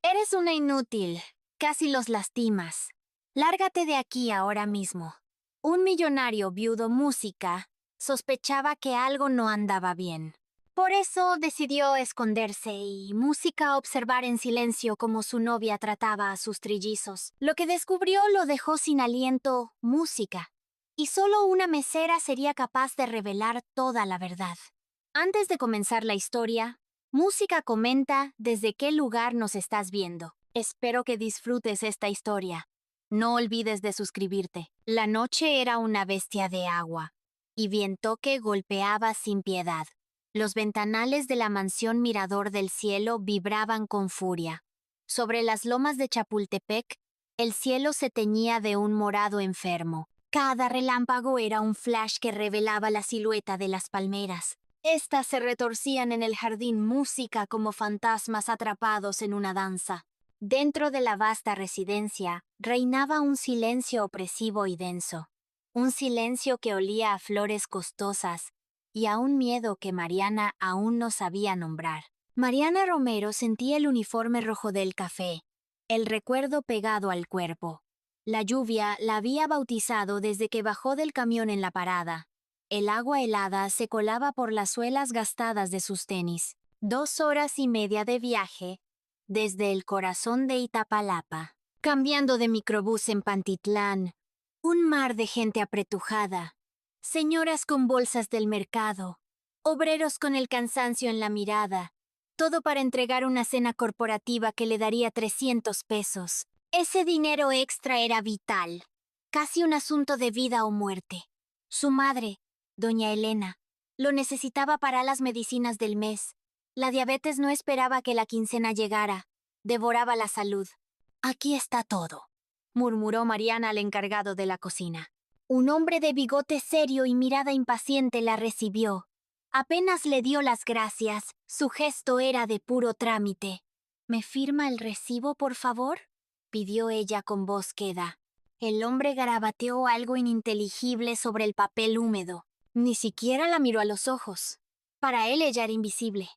Eres una inútil. Casi los lastimas. Lárgate de aquí ahora mismo. Un millonario viudo música sospechaba que algo no andaba bien. Por eso decidió esconderse y música observar en silencio cómo su novia trataba a sus trillizos. Lo que descubrió lo dejó sin aliento, música. Y solo una mesera sería capaz de revelar toda la verdad. Antes de comenzar la historia, Música comenta desde qué lugar nos estás viendo. Espero que disfrutes esta historia. No olvides de suscribirte. La noche era una bestia de agua, y viento que golpeaba sin piedad. Los ventanales de la mansión Mirador del Cielo vibraban con furia. Sobre las lomas de Chapultepec, el cielo se teñía de un morado enfermo. Cada relámpago era un flash que revelaba la silueta de las palmeras. Estas se retorcían en el jardín música como fantasmas atrapados en una danza. Dentro de la vasta residencia reinaba un silencio opresivo y denso. Un silencio que olía a flores costosas y a un miedo que Mariana aún no sabía nombrar. Mariana Romero sentía el uniforme rojo del café, el recuerdo pegado al cuerpo. La lluvia la había bautizado desde que bajó del camión en la parada. El agua helada se colaba por las suelas gastadas de sus tenis. 2 horas y media de viaje desde el corazón de Itapalapa. Cambiando de microbús en Pantitlán, un mar de gente apretujada, señoras con bolsas del mercado, obreros con el cansancio en la mirada, todo para entregar una cena corporativa que le daría 300 pesos. Ese dinero extra era vital, casi un asunto de vida o muerte. Su madre, doña Elena, lo necesitaba para las medicinas del mes. La diabetes no esperaba que la quincena llegara. Devoraba la salud. Aquí está todo, murmuró Mariana al encargado de la cocina. Un hombre de bigote serio y mirada impaciente la recibió. Apenas le dio las gracias, su gesto era de puro trámite. ¿Me firma el recibo, por favor?, pidió ella con voz queda. El hombre garabateó algo ininteligible sobre el papel húmedo. Ni siquiera la miró a los ojos. Para él ella era invisible.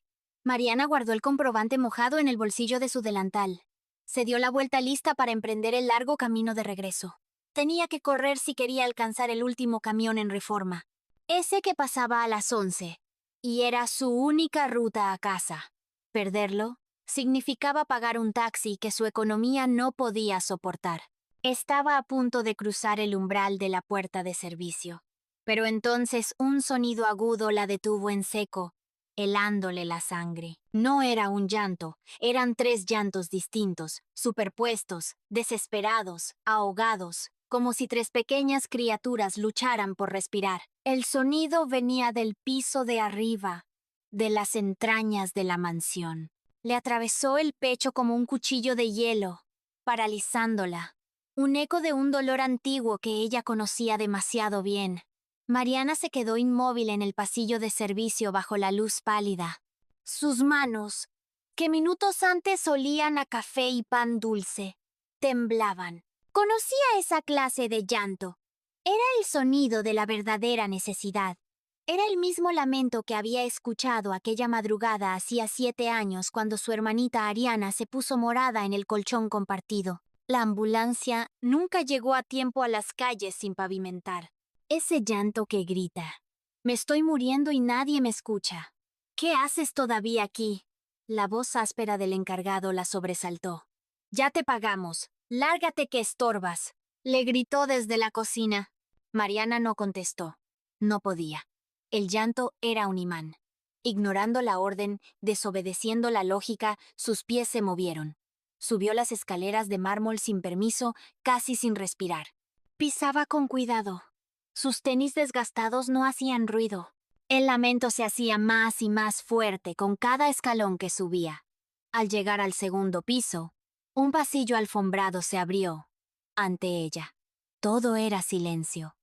Mariana guardó el comprobante mojado en el bolsillo de su delantal. Se dio la vuelta lista para emprender el largo camino de regreso. Tenía que correr si quería alcanzar el último camión en Reforma. Ese que pasaba a las 11. Y era su única ruta a casa. Perderlo significaba pagar un taxi que su economía no podía soportar. Estaba a punto de cruzar el umbral de la puerta de servicio. Pero entonces un sonido agudo la detuvo en seco, helándole la sangre. No era un llanto, eran 3 llantos distintos, superpuestos, desesperados, ahogados, como si 3 pequeñas criaturas lucharan por respirar. El sonido venía del piso de arriba, de las entrañas de la mansión. Le atravesó el pecho como un cuchillo de hielo, paralizándola. Un eco de un dolor antiguo que ella conocía demasiado bien. Mariana se quedó inmóvil en el pasillo de servicio bajo la luz pálida. Sus manos, que minutos antes olían a café y pan dulce, temblaban. Conocía esa clase de llanto. Era el sonido de la verdadera necesidad. Era el mismo lamento que había escuchado aquella madrugada hacía 7 años cuando su hermanita Ariana se puso morada en el colchón compartido. La ambulancia nunca llegó a tiempo a las calles sin pavimentar. Ese llanto que grita: «Me estoy muriendo y nadie me escucha. ¿Qué haces todavía aquí?». La voz áspera del encargado la sobresaltó. «Ya te pagamos. Lárgate que estorbas», le gritó desde la cocina. Mariana no contestó. No podía. El llanto era un imán. Ignorando la orden, desobedeciendo la lógica, sus pies se movieron. Subió las escaleras de mármol sin permiso, casi sin respirar. Pisaba con cuidado. Sus tenis desgastados no hacían ruido. El lamento se hacía más y más fuerte con cada escalón que subía. Al llegar al segundo piso, un pasillo alfombrado se abrió ante ella. Todo era silencio,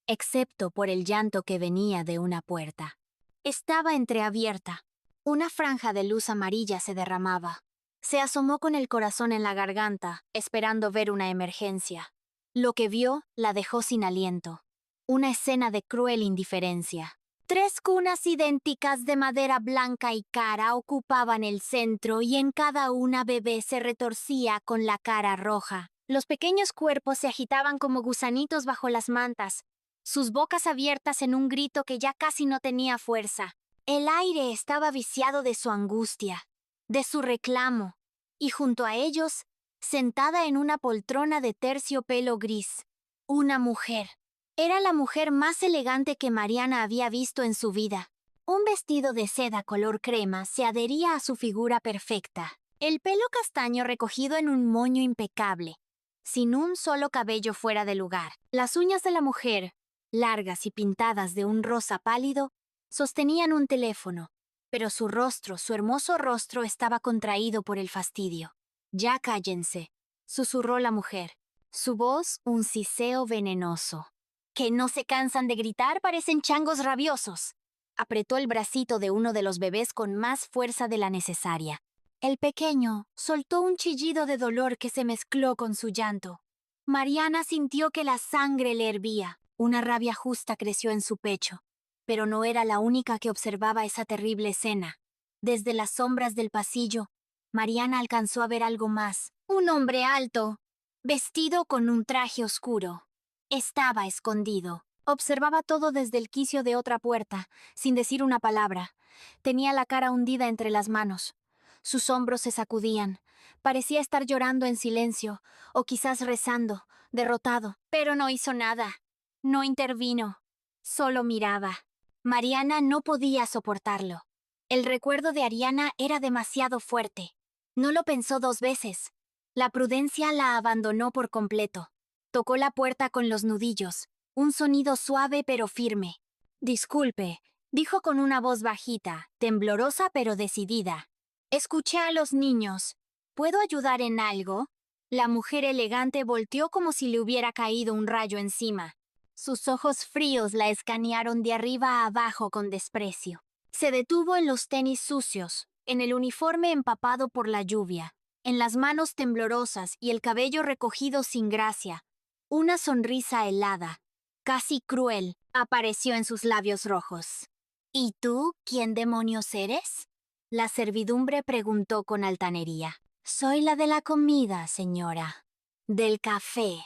excepto por el llanto que venía de una puerta. Estaba entreabierta. Una franja de luz amarilla se derramaba. Se asomó con el corazón en la garganta, esperando ver una emergencia. Lo que vio la dejó sin aliento. Una escena de cruel indiferencia. 3 cunas idénticas de madera blanca y cara ocupaban el centro y en cada una bebé se retorcía con la cara roja. Los pequeños cuerpos se agitaban como gusanitos bajo las mantas, sus bocas abiertas en un grito que ya casi no tenía fuerza. El aire estaba viciado de su angustia, de su reclamo, y junto a ellos, sentada en una poltrona de terciopelo gris, una mujer. Era la mujer más elegante que Mariana había visto en su vida. Un vestido de seda color crema se adhería a su figura perfecta. El pelo castaño recogido en un moño impecable, sin un solo cabello fuera de lugar. Las uñas de la mujer, largas y pintadas de un rosa pálido, sostenían un teléfono, pero su rostro, su hermoso rostro, estaba contraído por el fastidio. «Ya cállense», susurró la mujer. Su voz un siseo venenoso. «¿Que no se cansan de gritar? Parecen changos rabiosos». Apretó el bracito de uno de los bebés con más fuerza de la necesaria. El pequeño soltó un chillido de dolor que se mezcló con su llanto. Mariana sintió que la sangre le hervía. Una rabia justa creció en su pecho. Pero no era la única que observaba esa terrible escena. Desde las sombras del pasillo, Mariana alcanzó a ver algo más. Un hombre alto, vestido con un traje oscuro. Estaba escondido. Observaba todo desde el quicio de otra puerta, sin decir una palabra. Tenía la cara hundida entre las manos. Sus hombros se sacudían. Parecía estar llorando en silencio, o quizás rezando, derrotado. Pero no hizo nada. No intervino. Solo miraba. Mariana no podía soportarlo. El recuerdo de Ariana era demasiado fuerte. No lo pensó 2 veces. La prudencia la abandonó por completo. Tocó la puerta con los nudillos, un sonido suave pero firme. «Disculpe», dijo con una voz bajita, temblorosa pero decidida. «Escuché a los niños. ¿Puedo ayudar en algo?» La mujer elegante volteó como si le hubiera caído un rayo encima. Sus ojos fríos la escanearon de arriba a abajo con desprecio. Se detuvo en los tenis sucios, en el uniforme empapado por la lluvia, en las manos temblorosas y el cabello recogido sin gracia. Una sonrisa helada, casi cruel, apareció en sus labios rojos. «¿Y tú, quién demonios eres?», la servidumbre preguntó con altanería. «Soy la de la comida, señora. Del café».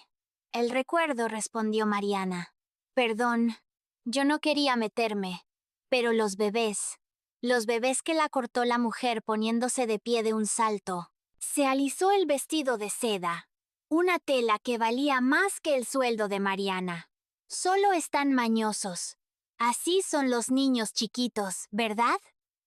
«El recuerdo», respondió Mariana. «Perdón, yo no quería meterme. Pero los bebés que la cortó la mujer poniéndose de pie de un salto». Se alisó el vestido de seda, una tela que valía más que el sueldo de Mariana. «Solo están mañosos. Así son los niños chiquitos, ¿verdad?»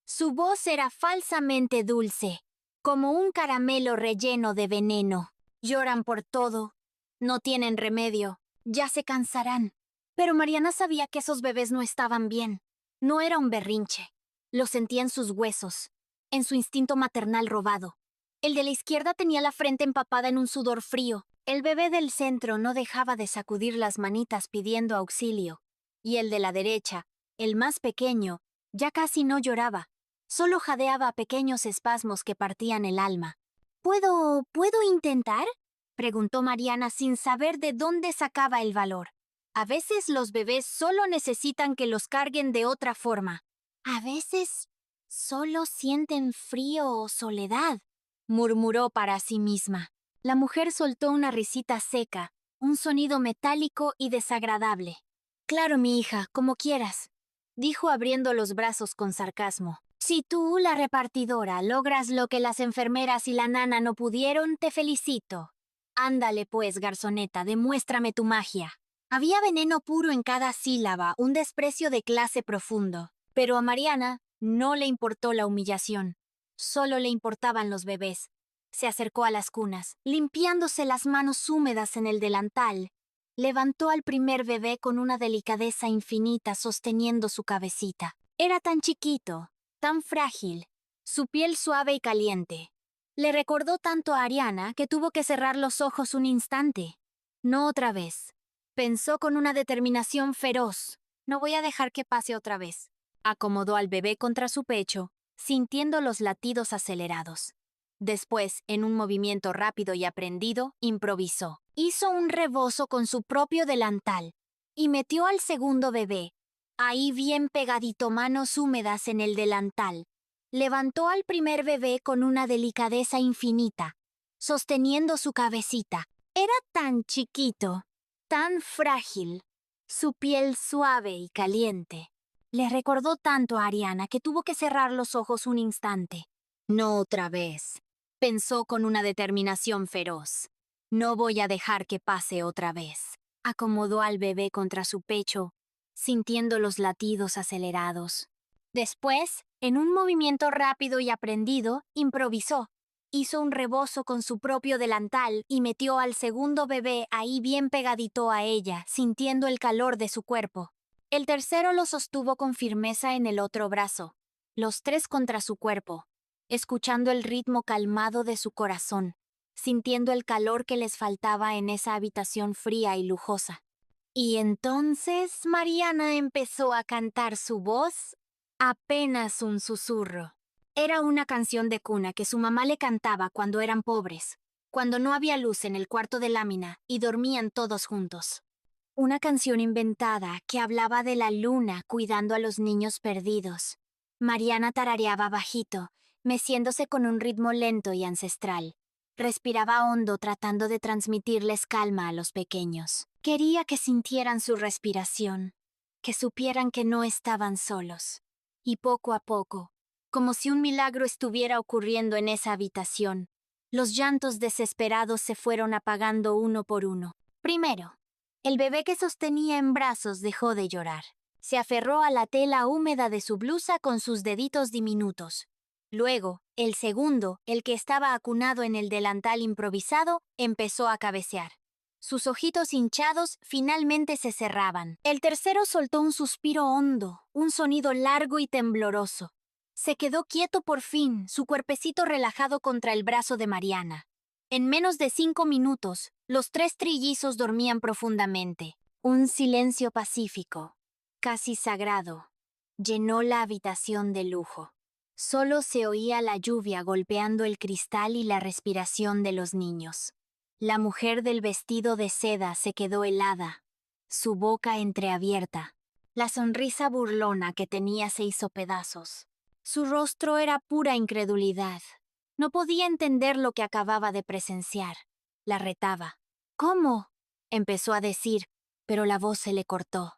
Su voz era falsamente dulce, como un caramelo relleno de veneno. «Lloran por todo. No tienen remedio. Ya se cansarán». Pero Mariana sabía que esos bebés no estaban bien. No era un berrinche. Lo sentía en sus huesos, en su instinto maternal robado. El de la izquierda tenía la frente empapada en un sudor frío. El bebé del centro no dejaba de sacudir las manitas pidiendo auxilio. Y el de la derecha, el más pequeño, ya casi no lloraba. Solo jadeaba pequeños espasmos que partían el alma. ¿Puedo intentar?», preguntó Mariana sin saber de dónde sacaba el valor. A veces los bebés solo necesitan que los carguen de otra forma. A veces solo sienten frío o soledad, murmuró para sí misma. La mujer soltó una risita seca, un sonido metálico y desagradable. «Claro, mi hija, como quieras», dijo abriendo los brazos con sarcasmo. «Si tú, la repartidora, logras lo que las enfermeras y la nana no pudieron, te felicito. Ándale pues, garzoneta, demuéstrame tu magia». Había veneno puro en cada sílaba, un desprecio de clase profundo. Pero a Mariana no le importó la humillación. Solo le importaban los bebés. Se acercó a las cunas, limpiándose las manos húmedas en el delantal. Levantó al primer bebé con una delicadeza infinita sosteniendo su cabecita. Era tan chiquito, tan frágil, su piel suave y caliente. Le recordó tanto a Ariana que tuvo que cerrar los ojos un instante. «No otra vez», pensó con una determinación feroz. «No voy a dejar que pase otra vez». Acomodó al bebé contra su pecho, sintiendo los latidos acelerados. Después, en un movimiento rápido y aprendido, improvisó. Hizo un rebozo con su propio delantal y metió al segundo bebé, ahí bien pegadito, manos húmedas en el delantal. Levantó al primer bebé con una delicadeza infinita, sosteniendo su cabecita. Era tan chiquito, tan frágil, su piel suave y caliente. Le recordó tanto a Ariana que tuvo que cerrar los ojos un instante. No otra vez, pensó con una determinación feroz. No voy a dejar que pase otra vez. Acomodó al bebé contra su pecho, sintiendo los latidos acelerados. Después, en un movimiento rápido y aprendido, improvisó. Hizo un rebozo con su propio delantal y metió al segundo bebé ahí bien pegadito a ella, sintiendo el calor de su cuerpo. El tercero lo sostuvo con firmeza en el otro brazo, los tres contra su cuerpo, escuchando el ritmo calmado de su corazón, sintiendo el calor que les faltaba en esa habitación fría y lujosa. Y entonces Mariana empezó a cantar su voz, apenas un susurro. Era una canción de cuna que su mamá le cantaba cuando eran pobres, cuando no había luz en el cuarto de lámina y dormían todos juntos. Una canción inventada que hablaba de la luna cuidando a los niños perdidos. Mariana tarareaba bajito, meciéndose con un ritmo lento y ancestral. Respiraba hondo tratando de transmitirles calma a los pequeños. Quería que sintieran su respiración, que supieran que no estaban solos. Y poco a poco, como si un milagro estuviera ocurriendo en esa habitación, los llantos desesperados se fueron apagando uno por uno. Primero, el bebé que sostenía en brazos dejó de llorar. Se aferró a la tela húmeda de su blusa con sus deditos diminutos. Luego, el segundo, el que estaba acunado en el delantal improvisado, empezó a cabecear. Sus ojitos hinchados finalmente se cerraban. El tercero soltó un suspiro hondo, un sonido largo y tembloroso. Se quedó quieto por fin, su cuerpecito relajado contra el brazo de Mariana. En menos de 5 minutos, los tres trillizos dormían profundamente. Un silencio pacífico, casi sagrado, llenó la habitación de lujo. Solo se oía la lluvia golpeando el cristal y la respiración de los niños. La mujer del vestido de seda se quedó helada, su boca entreabierta. La sonrisa burlona que tenía se hizo pedazos. Su rostro era pura incredulidad. No podía entender lo que acababa de presenciar. La retaba. ¿Cómo? Empezó a decir, pero la voz se le cortó.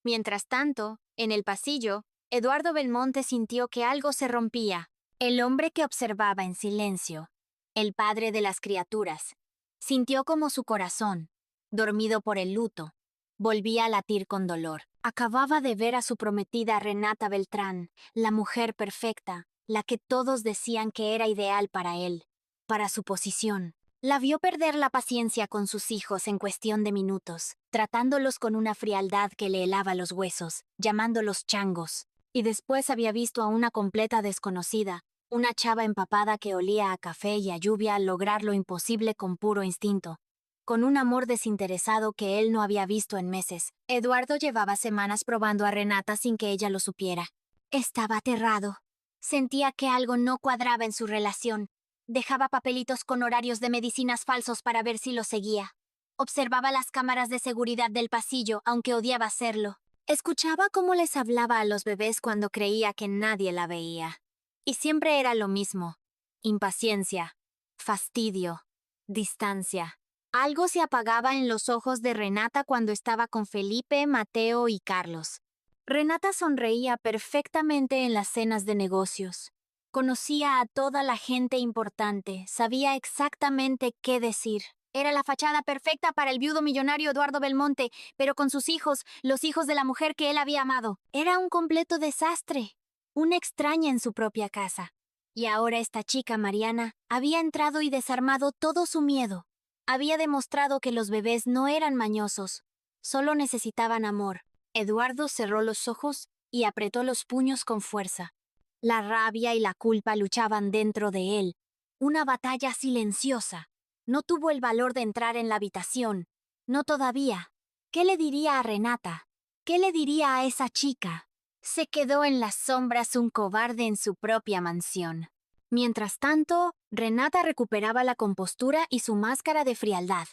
Mientras tanto, en el pasillo, Eduardo Belmonte sintió que algo se rompía. El hombre que observaba en silencio, el padre de las criaturas, sintió como su corazón, dormido por el luto, volvía a latir con dolor. Acababa de ver a su prometida Renata Beltrán, la mujer perfecta, la que todos decían que era ideal para él, para su posición. La vio perder la paciencia con sus hijos en cuestión de minutos, tratándolos con una frialdad que le helaba los huesos, llamándolos changos. Y después había visto a una completa desconocida, una chava empapada que olía a café y a lluvia al lograr lo imposible con puro instinto, con un amor desinteresado que él no había visto en meses. Eduardo llevaba semanas probando a Renata sin que ella lo supiera. Estaba aterrado. Sentía que algo no cuadraba en su relación. Dejaba papelitos con horarios de medicinas falsos para ver si lo seguía. Observaba las cámaras de seguridad del pasillo, aunque odiaba hacerlo. Escuchaba cómo les hablaba a los bebés cuando creía que nadie la veía. Y siempre era lo mismo. Impaciencia, fastidio, distancia. Algo se apagaba en los ojos de Renata cuando estaba con Felipe, Mateo y Carlos. Renata sonreía perfectamente en las cenas de negocios. Conocía a toda la gente importante, sabía exactamente qué decir. Era la fachada perfecta para el viudo millonario Eduardo Belmonte, pero con sus hijos, los hijos de la mujer que él había amado. Era un completo desastre, una extraña en su propia casa. Y ahora esta chica, Mariana, había entrado y desarmado todo su miedo. Había demostrado que los bebés no eran mañosos, solo necesitaban amor. Eduardo cerró los ojos y apretó los puños con fuerza. La rabia y la culpa luchaban dentro de él, una batalla silenciosa. No tuvo el valor de entrar en la habitación. No todavía. ¿Qué le diría a Renata? ¿Qué le diría a esa chica? Se quedó en las sombras un cobarde en su propia mansión. Mientras tanto, Renata recuperaba la compostura y su máscara de frialdad.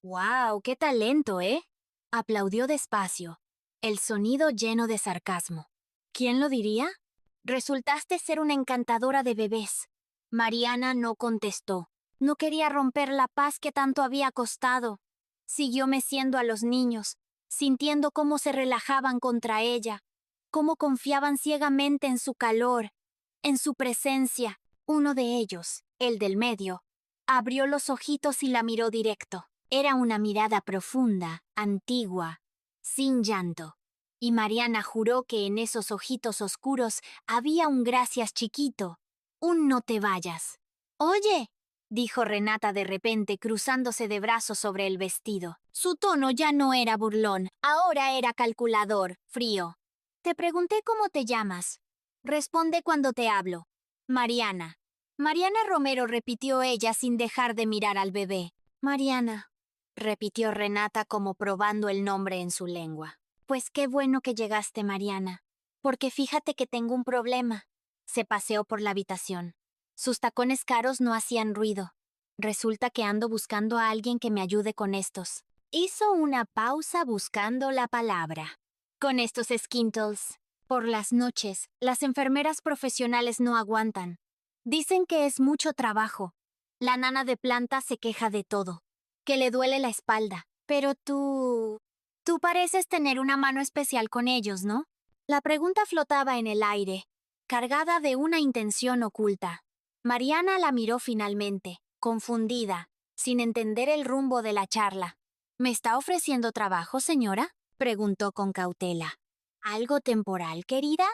¡Guau! ¡Qué talento, eh! Aplaudió despacio. el sonido lleno de sarcasmo. ¿Quién lo diría? Resultaste ser una encantadora de bebés. Mariana no contestó. No quería romper la paz que tanto había costado. Siguió meciendo a los niños, sintiendo cómo se relajaban contra ella, cómo confiaban ciegamente en su calor, en su presencia. Uno de ellos, el del medio, abrió los ojitos y la miró directo. Era una mirada profunda, antigua, sin llanto. Y Mariana juró que en esos ojitos oscuros había un gracias chiquito, un no te vayas. Oye, dijo Renata de repente cruzándose de brazos sobre el vestido. Su tono ya no era burlón, ahora era calculador, frío. Te pregunté cómo te llamas. Responde cuando te hablo. Mariana. Mariana Romero, repitió ella sin dejar de mirar al bebé. Mariana, repitió Renata como probando el nombre en su lengua. Pues qué bueno que llegaste, Mariana. Porque fíjate que tengo un problema. Se paseó por la habitación. Sus tacones caros no hacían ruido. Resulta que ando buscando a alguien que me ayude con estos. Hizo una pausa buscando la palabra. Con estos Skittles. Por las noches, las enfermeras profesionales no aguantan. Dicen que es mucho trabajo. La nana de planta se queja de todo. Que le duele la espalda. Pero tú pareces tener una mano especial con ellos, ¿no? La pregunta flotaba en el aire, cargada de una intención oculta. Mariana la miró finalmente, confundida, sin entender el rumbo de la charla. ¿Me está ofreciendo trabajo, señora?, preguntó con cautela. ¿Algo temporal, querida?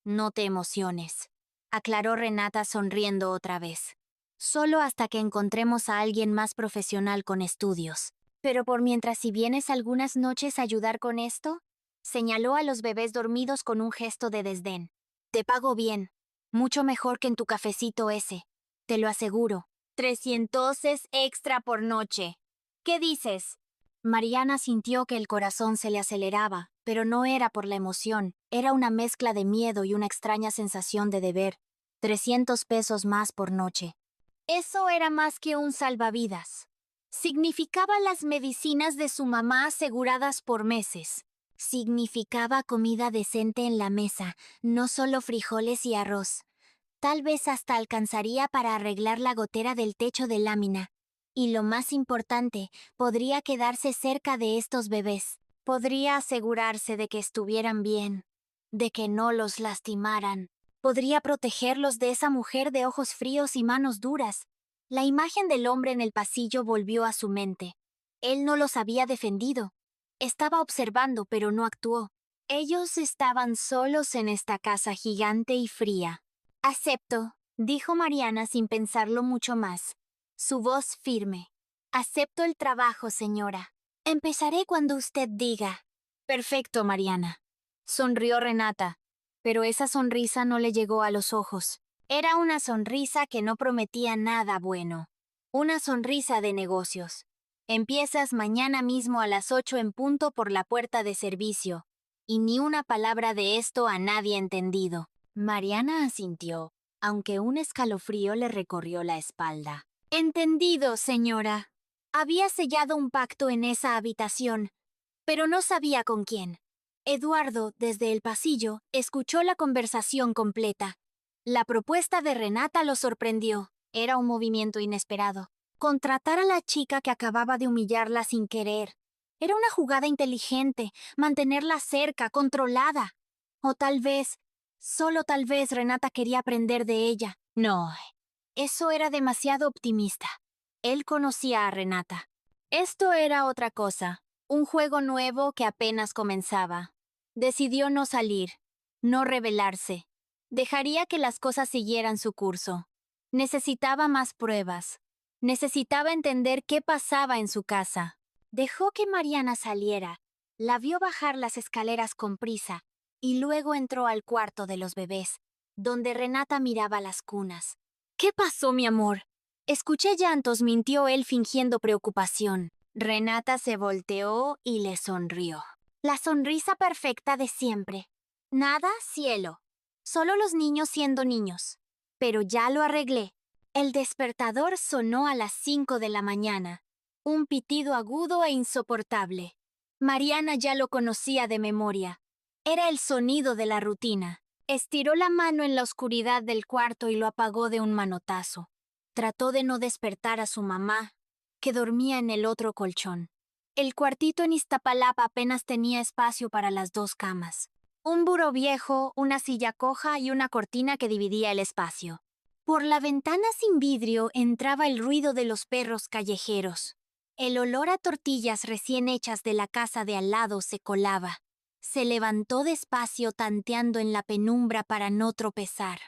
No te emociones, aclaró Renata sonriendo otra vez. Solo hasta que encontremos a alguien más profesional con estudios. Pero por mientras, si vienes algunas noches a ayudar con esto, señaló a los bebés dormidos con un gesto de desdén. Te pago bien, mucho mejor que en tu cafecito ese, te lo aseguro. 300 extra por noche. ¿Qué dices? Mariana sintió que el corazón se le aceleraba, pero no era por la emoción, era una mezcla de miedo y una extraña sensación de deber. 300 pesos más por noche. Eso era más que un salvavidas. Significaba las medicinas de su mamá aseguradas por meses. Significaba comida decente en la mesa, no solo frijoles y arroz. Tal vez hasta alcanzaría para arreglar la gotera del techo de lámina. Y lo más importante, podría quedarse cerca de estos bebés. Podría asegurarse de que estuvieran bien, de que no los lastimaran. Podría protegerlos de esa mujer de ojos fríos y manos duras. La imagen del hombre en el pasillo volvió a su mente. Él no los había defendido. Estaba observando, pero no actuó. Ellos estaban solos en esta casa gigante y fría. Acepto, dijo Mariana sin pensarlo mucho más. Su voz firme. Acepto el trabajo, señora. Empezaré cuando usted diga. Perfecto, Mariana. Sonrió Renata, pero esa sonrisa no le llegó a los ojos. Era una sonrisa que no prometía nada bueno. Una sonrisa de negocios. Empiezas mañana mismo a las 8 en punto por la puerta de servicio. Y ni una palabra de esto a nadie entendido. Mariana asintió, aunque un escalofrío le recorrió la espalda. Entendido, señora. Había sellado un pacto en esa habitación, pero no sabía con quién. Eduardo, desde el pasillo, escuchó la conversación completa. La propuesta de Renata lo sorprendió. Era un movimiento inesperado. Contratar a la chica que acababa de humillarla sin querer. Era una jugada inteligente, mantenerla cerca, controlada. O tal vez, solo tal vez Renata quería aprender de ella. No, eso era demasiado optimista. Él conocía a Renata. Esto era otra cosa, un juego nuevo que apenas comenzaba. Decidió no salir, no rebelarse. Dejaría que las cosas siguieran su curso. Necesitaba más pruebas. Necesitaba entender qué pasaba en su casa. Dejó que Mariana saliera. La vio bajar las escaleras con prisa y luego entró al cuarto de los bebés, donde Renata miraba las cunas. ¿Qué pasó, mi amor? Escuché llantos, mintió él fingiendo preocupación. Renata se volteó y le sonrió. La sonrisa perfecta de siempre. Nada, cielo. Solo los niños siendo niños. Pero ya lo arreglé. El despertador sonó a las 5 de la mañana. Un pitido agudo e insoportable. Mariana ya lo conocía de memoria. Era el sonido de la rutina. Estiró la mano en la oscuridad del cuarto y lo apagó de un manotazo. Trató de no despertar a su mamá, que dormía en el otro colchón. El cuartito en Iztapalapa apenas tenía espacio para las dos camas. Un buró viejo, una silla coja y una cortina que dividía el espacio. Por la ventana sin vidrio entraba el ruido de los perros callejeros. El olor a tortillas recién hechas de la casa de al lado se colaba. Se levantó despacio tanteando en la penumbra para no tropezar.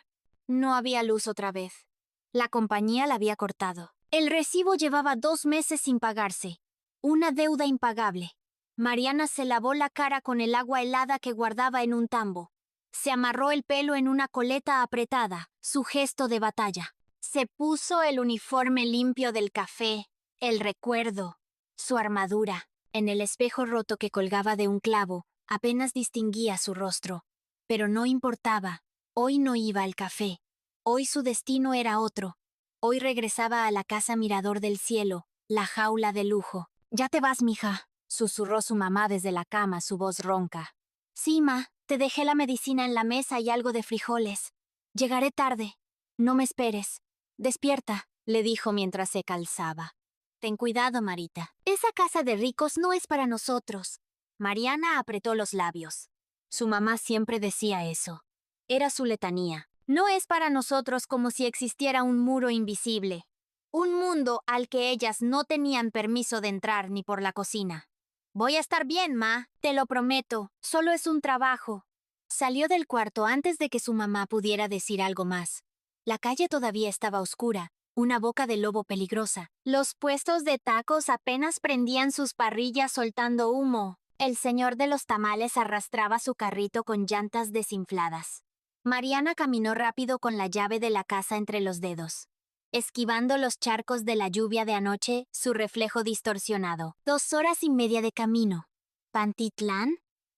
No había luz otra vez. La compañía la había cortado. El recibo llevaba 2 meses sin pagarse. Una deuda impagable. Mariana se lavó la cara con el agua helada que guardaba en un tambo. Se amarró el pelo en una coleta apretada, su gesto de batalla. Se puso el uniforme limpio del café, el recuerdo, su armadura. En el espejo roto que colgaba de un clavo, apenas distinguía su rostro. Pero no importaba. Hoy no iba al café. Hoy su destino era otro. Hoy regresaba a la casa Mirador del Cielo, la jaula de lujo. «Ya te vas, mija», susurró su mamá desde la cama, su voz ronca. «Sí, ma, te dejé la medicina en la mesa y algo de frijoles. Llegaré tarde. No me esperes. Despierta», le dijo mientras se calzaba. «Ten cuidado, Marita. Esa casa de ricos no es para nosotros». Mariana apretó los labios. Su mamá siempre decía eso. Era su letanía. No es para nosotros como si existiera un muro invisible. Un mundo al que ellas no tenían permiso de entrar ni por la cocina. «Voy a estar bien, ma, te lo prometo. Solo es un trabajo». Salió del cuarto antes de que su mamá pudiera decir algo más. La calle todavía estaba oscura, una boca de lobo peligrosa. Los puestos de tacos apenas prendían sus parrillas soltando humo. El señor de los tamales arrastraba su carrito con llantas desinfladas. Mariana caminó rápido con la llave de la casa entre los dedos, esquivando los charcos de la lluvia de anoche, su reflejo distorsionado. 2 horas y media de camino. Pantitlán,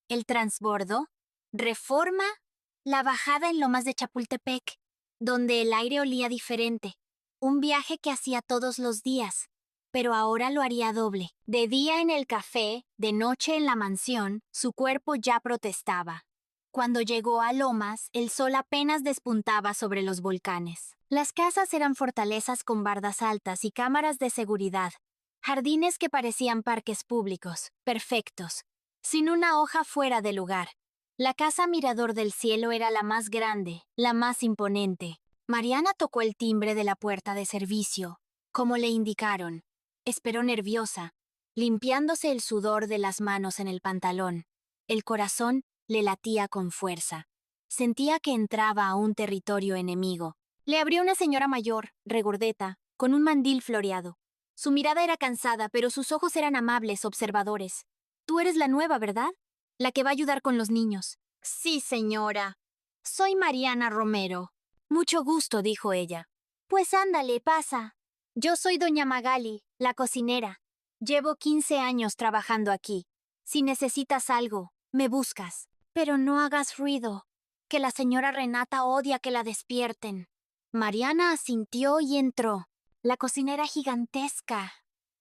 el transbordo, Reforma, la bajada en Lomas de Chapultepec, donde el aire olía diferente. Un viaje que hacía todos los días, pero ahora lo haría doble. De día en el café, de noche en la mansión, su cuerpo ya protestaba. Cuando llegó a Lomas, el sol apenas despuntaba sobre los volcanes. Las casas eran fortalezas con bardas altas y cámaras de seguridad. Jardines que parecían parques públicos, perfectos, sin una hoja fuera de lugar. La casa Mirador del Cielo era la más grande, la más imponente. Mariana tocó el timbre de la puerta de servicio, como le indicaron. Esperó nerviosa, limpiándose el sudor de las manos en el pantalón. El corazón le latía con fuerza. Sentía que entraba a un territorio enemigo. Le abrió una señora mayor, regordeta, con un mandil floreado. Su mirada era cansada, pero sus ojos eran amables, observadores. «Tú eres la nueva, ¿verdad? La que va a ayudar con los niños». «Sí, señora. Soy Mariana Romero». «Mucho gusto», dijo ella. «Pues ándale, pasa. Yo soy doña Magali, la cocinera. Llevo 15 años trabajando aquí. Si necesitas algo, me buscas. Pero no hagas ruido, que la señora Renata odia que la despierten». Mariana asintió y entró. La cocina era gigantesca,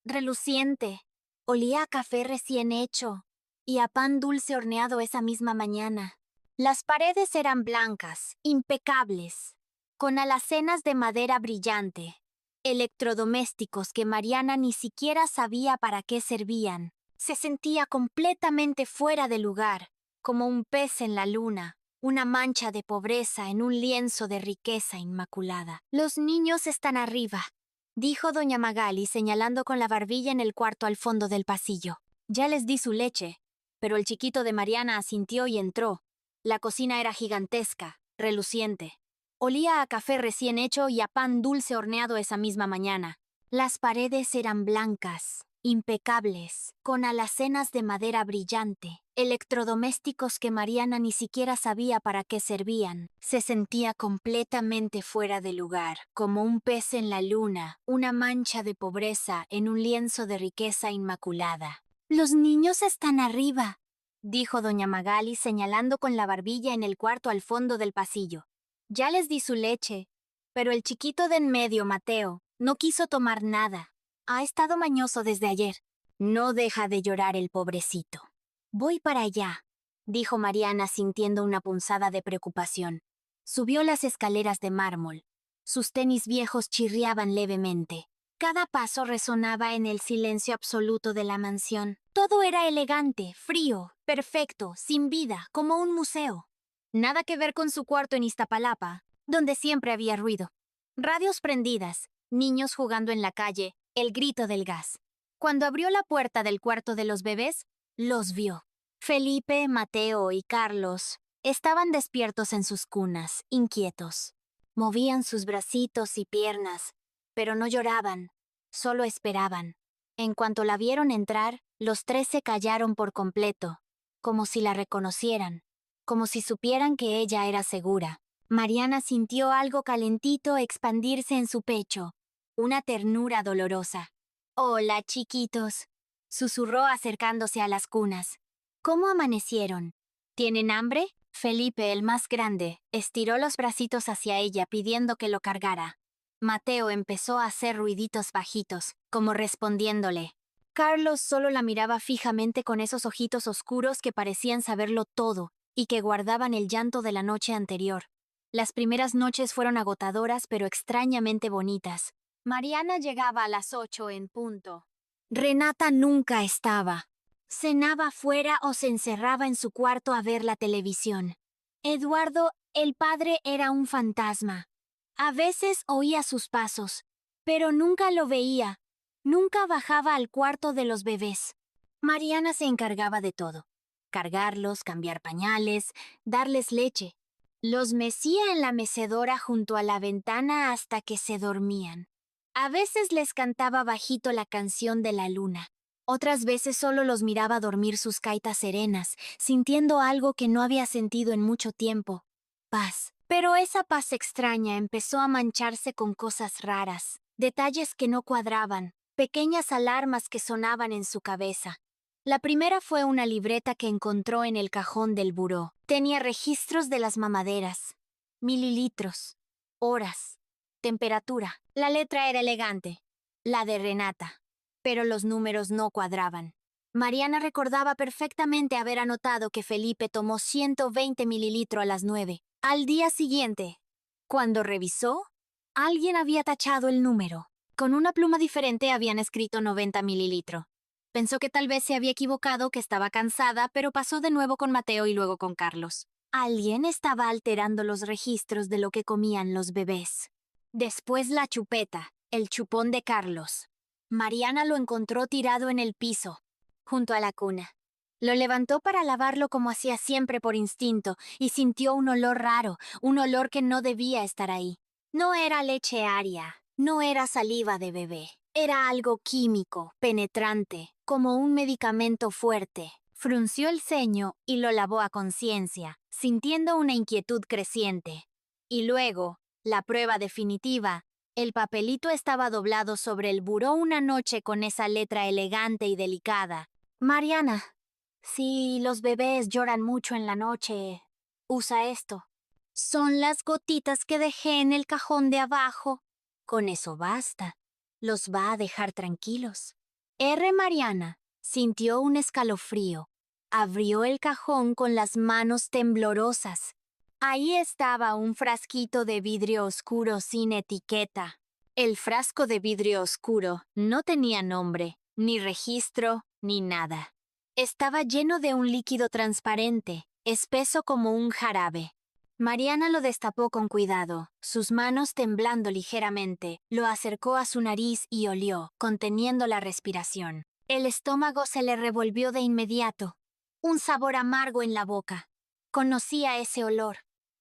reluciente. Olía a café recién hecho y a pan dulce horneado esa misma mañana. Las paredes eran blancas, impecables, con alacenas de madera brillante, electrodomésticos que Mariana ni siquiera sabía para qué servían. Se sentía completamente fuera de lugar, como un pez en la luna, una mancha de pobreza en un lienzo de riqueza inmaculada. «Los niños están arriba», dijo doña Magali señalando con la barbilla en el cuarto al fondo del pasillo. «Ya les di su leche». Pero el chiquito de Mariana asintió y entró. La cocina era gigantesca, reluciente. Olía a café recién hecho y a pan dulce horneado esa misma mañana. Las paredes eran blancas, impecables, con alacenas de madera brillante, electrodomésticos que Mariana ni siquiera sabía para qué servían. Se sentía completamente fuera de lugar, como un pez en la luna, una mancha de pobreza en un lienzo de riqueza inmaculada. «Los niños están arriba», dijo doña Magali señalando con la barbilla en el cuarto al fondo del pasillo. «Ya les di su leche, pero el chiquito de en medio, Mateo, no quiso tomar nada. Ha estado mañoso desde ayer. No deja de llorar el pobrecito». Voy para allá, dijo Mariana sintiendo una punzada de preocupación. Subió las escaleras de mármol. Sus tenis viejos chirriaban levemente. Cada paso resonaba en el silencio absoluto de la mansión. Todo era elegante, frío, perfecto, sin vida, como un museo. Nada que ver con su cuarto en Iztapalapa, donde siempre había ruido. Radios prendidas, niños jugando en la calle, el grito del gas. Cuando abrió la puerta del cuarto de los bebés, los vio. Felipe, Mateo y Carlos estaban despiertos en sus cunas, inquietos. Movían sus bracitos y piernas, pero no lloraban, solo esperaban. En cuanto la vieron entrar, los tres se callaron por completo, como si la reconocieran, como si supieran que ella era segura. Mariana sintió algo calentito expandirse en su pecho, una ternura dolorosa. «Hola, chiquitos», susurró acercándose a las cunas. «¿Cómo amanecieron? ¿Tienen hambre?» Felipe, el más grande, estiró los bracitos hacia ella pidiendo que lo cargara. Mateo empezó a hacer ruiditos bajitos, como respondiéndole. Carlos solo la miraba fijamente con esos ojitos oscuros que parecían saberlo todo y que guardaban el llanto de la noche anterior. Las primeras noches fueron agotadoras pero extrañamente bonitas. Mariana llegaba a las 8 en punto. Renata nunca estaba. Cenaba fuera o se encerraba en su cuarto a ver la televisión. Eduardo, el padre, era un fantasma. A veces oía sus pasos, pero nunca lo veía. Nunca bajaba al cuarto de los bebés. Mariana se encargaba de todo. Cargarlos, cambiar pañales, darles leche. Los mecía en la mecedora junto a la ventana hasta que se dormían. A veces les cantaba bajito la canción de la luna. Otras veces solo los miraba dormir sus gaitas serenas, sintiendo algo que no había sentido en mucho tiempo. Paz. Pero esa paz extraña empezó a mancharse con cosas raras, detalles que no cuadraban, pequeñas alarmas que sonaban en su cabeza. La primera fue una libreta que encontró en el cajón del buró. Tenía registros de las mamaderas, mililitros, horas, temperatura. La letra era elegante, la de Renata, pero los números no cuadraban. Mariana recordaba perfectamente haber anotado que Felipe tomó 120 mililitros a las 9. Al día siguiente, cuando revisó, alguien había tachado el número. Con una pluma diferente habían escrito 90 mililitros. Pensó que tal vez se había equivocado, que estaba cansada, pero pasó de nuevo con Mateo y luego con Carlos. Alguien estaba alterando los registros de lo que comían los bebés. Después la chupeta, el chupón de Carlos. Mariana lo encontró tirado en el piso, junto a la cuna. Lo levantó para lavarlo como hacía siempre por instinto y sintió un olor raro, un olor que no debía estar ahí. No era leche aria, no era saliva de bebé. Era algo químico, penetrante, como un medicamento fuerte. Frunció el ceño y lo lavó a conciencia, sintiendo una inquietud creciente. Y luego, la prueba definitiva. El papelito estaba doblado sobre el buró una noche con esa letra elegante y delicada. Mariana, si los bebés lloran mucho en la noche, usa esto. Son las gotitas que dejé en el cajón de abajo. Con eso basta. Los va a dejar tranquilos. Mariana sintió un escalofrío. Abrió el cajón con las manos temblorosas. Ahí estaba un frasquito de vidrio oscuro sin etiqueta. El frasco de vidrio oscuro no tenía nombre, ni registro, ni nada. Estaba lleno de un líquido transparente, espeso como un jarabe. Mariana lo destapó con cuidado, sus manos temblando ligeramente, lo acercó a su nariz y olió, conteniendo la respiración. El estómago se le revolvió de inmediato. Un sabor amargo en la boca. Conocía ese olor.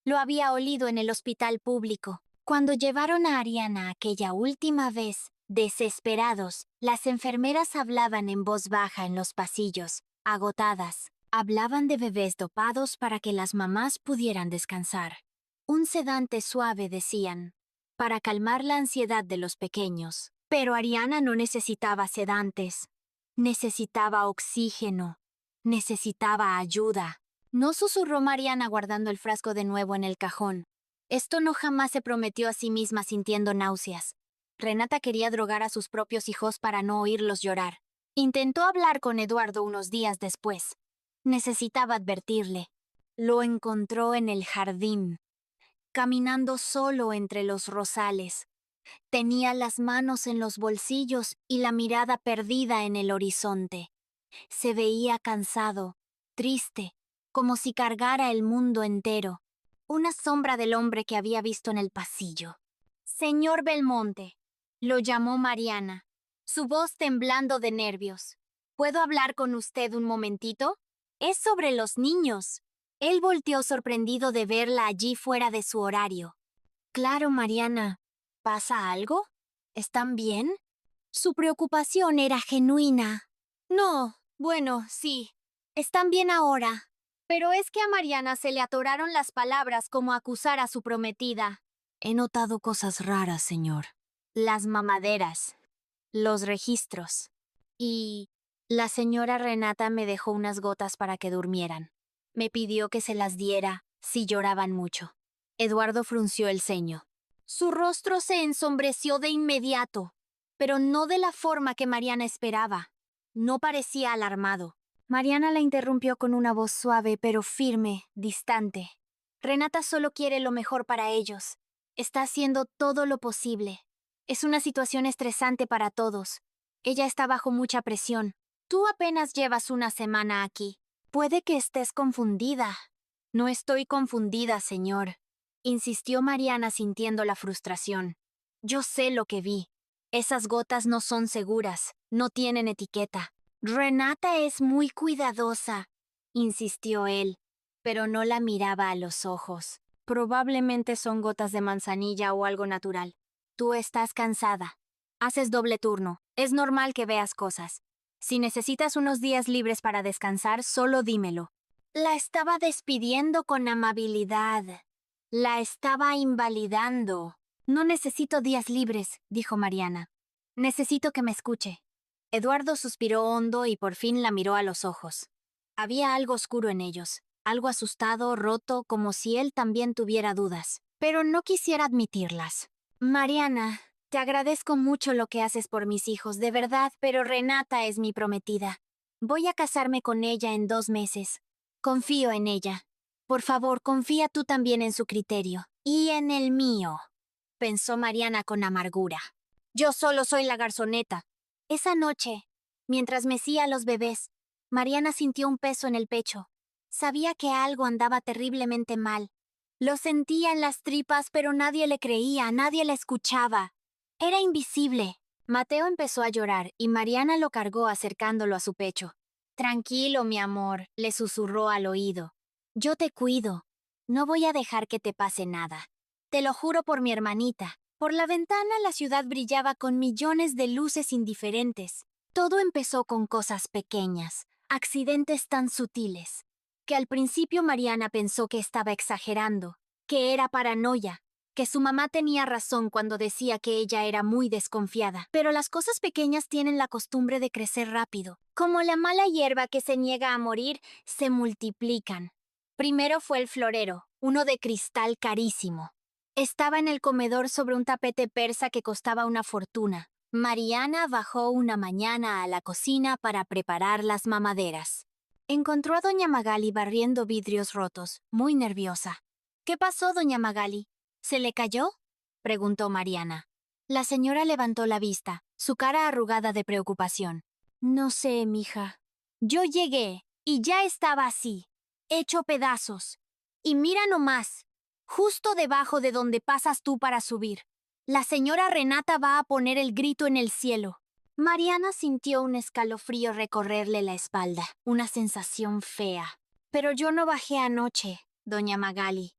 Lo había olido en el hospital público. Cuando llevaron a Ariana aquella última vez, desesperados, las enfermeras hablaban en voz baja en los pasillos, agotadas. Hablaban de bebés dopados para que las mamás pudieran descansar. Un sedante suave, decían, para calmar la ansiedad de los pequeños. Pero Ariana no necesitaba sedantes. Necesitaba oxígeno. Necesitaba ayuda. No, susurró Mariana guardando el frasco de nuevo en el cajón. Esto no jamás se prometió a sí misma sintiendo náuseas. Renata quería drogar a sus propios hijos para no oírlos llorar. Intentó hablar con Eduardo unos días después. Necesitaba advertirle. Lo encontró en el jardín, caminando solo entre los rosales. Tenía las manos en los bolsillos y la mirada perdida en el horizonte. Se veía cansado, triste, como si cargara el mundo entero. Una sombra del hombre que había visto en el pasillo. Señor Belmonte, lo llamó Mariana, su voz temblando de nervios. ¿Puedo hablar con usted un momentito? Es sobre los niños. Él volteó sorprendido de verla allí fuera de su horario. Claro, Mariana. ¿Pasa algo? ¿Están bien? Su preocupación era genuina. No, bueno, sí. Están bien ahora. Pero es que a Mariana se le atoraron las palabras como acusar a su prometida. He notado cosas raras, señor. Las mamaderas, los registros. Y la señora Renata me dejó unas gotas para que durmieran. Me pidió que se las diera si lloraban mucho. Eduardo frunció el ceño. Su rostro se ensombreció de inmediato, pero no de la forma que Mariana esperaba. No parecía alarmado. Mariana la interrumpió con una voz suave pero firme, distante. Renata solo quiere lo mejor para ellos. Está haciendo todo lo posible. Es una situación estresante para todos. Ella está bajo mucha presión. Tú apenas llevas una semana aquí. Puede que estés confundida. No estoy confundida, señor, insistió Mariana sintiendo la frustración. Yo sé lo que vi. Esas gotas no son seguras, no tienen etiqueta. Renata es muy cuidadosa, insistió él, pero no la miraba a los ojos. Probablemente son gotas de manzanilla o algo natural. Tú estás cansada. Haces doble turno. Es normal que veas cosas. Si necesitas unos días libres para descansar, solo dímelo. La estaba despidiendo con amabilidad. La estaba invalidando. No necesito días libres, dijo Mariana. Necesito que me escuche. Eduardo suspiró hondo y por fin la miró a los ojos. Había algo oscuro en ellos, algo asustado, roto, como si él también tuviera dudas, pero no quisiera admitirlas. Mariana, te agradezco mucho lo que haces por mis hijos, de verdad, pero Renata es mi prometida. Voy a casarme con ella en 2 meses. Confío en ella. Por favor, confía tú también en su criterio. Y en el mío, pensó Mariana con amargura. Yo solo soy la garzoneta. Esa noche, mientras mecía a los bebés, Mariana sintió un peso en el pecho. Sabía que algo andaba terriblemente mal. Lo sentía en las tripas, pero nadie le creía, nadie le escuchaba. Era invisible. Mateo empezó a llorar y Mariana lo cargó acercándolo a su pecho. Tranquilo, mi amor, le susurró al oído. Yo te cuido. No voy a dejar que te pase nada. Te lo juro por mi hermanita. Por la ventana la ciudad brillaba con millones de luces indiferentes. Todo empezó con cosas pequeñas, accidentes tan sutiles, que al principio Mariana pensó que estaba exagerando, que era paranoia, que su mamá tenía razón cuando decía que ella era muy desconfiada. Pero las cosas pequeñas tienen la costumbre de crecer rápido. Como la mala hierba que se niega a morir, se multiplican. Primero fue el florero, uno de cristal carísimo. Estaba en el comedor sobre un tapete persa que costaba una fortuna. Mariana bajó una mañana a la cocina para preparar las mamaderas. Encontró a doña Magali barriendo vidrios rotos, muy nerviosa. ¿Qué pasó, doña Magali? ¿Se le cayó?, preguntó Mariana. La señora levantó la vista, su cara arrugada de preocupación. No sé, mija. Yo llegué y ya estaba así, hecho pedazos. Y mira nomás, justo debajo de donde pasas tú para subir. La señora Renata va a poner el grito en el cielo. Mariana sintió un escalofrío recorrerle la espalda, una sensación fea. Pero yo no bajé anoche, doña Magali.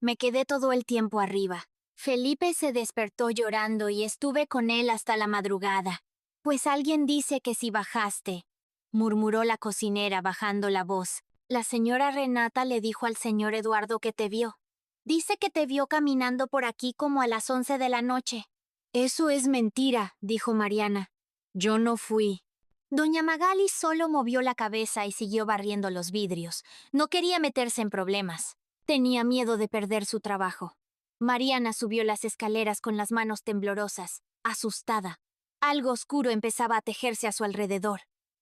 Me quedé todo el tiempo arriba. Felipe se despertó llorando y estuve con él hasta la madrugada. Pues alguien dice que si bajaste, murmuró la cocinera bajando la voz. La señora Renata le dijo al señor Eduardo que te vio. Dice que te vio caminando por aquí como a las 11 de la noche. Eso es mentira, dijo Mariana. Yo no fui. Doña Magali solo movió la cabeza y siguió barriendo los vidrios. No quería meterse en problemas. Tenía miedo de perder su trabajo. Mariana subió las escaleras con las manos temblorosas, asustada. Algo oscuro empezaba a tejerse a su alrededor.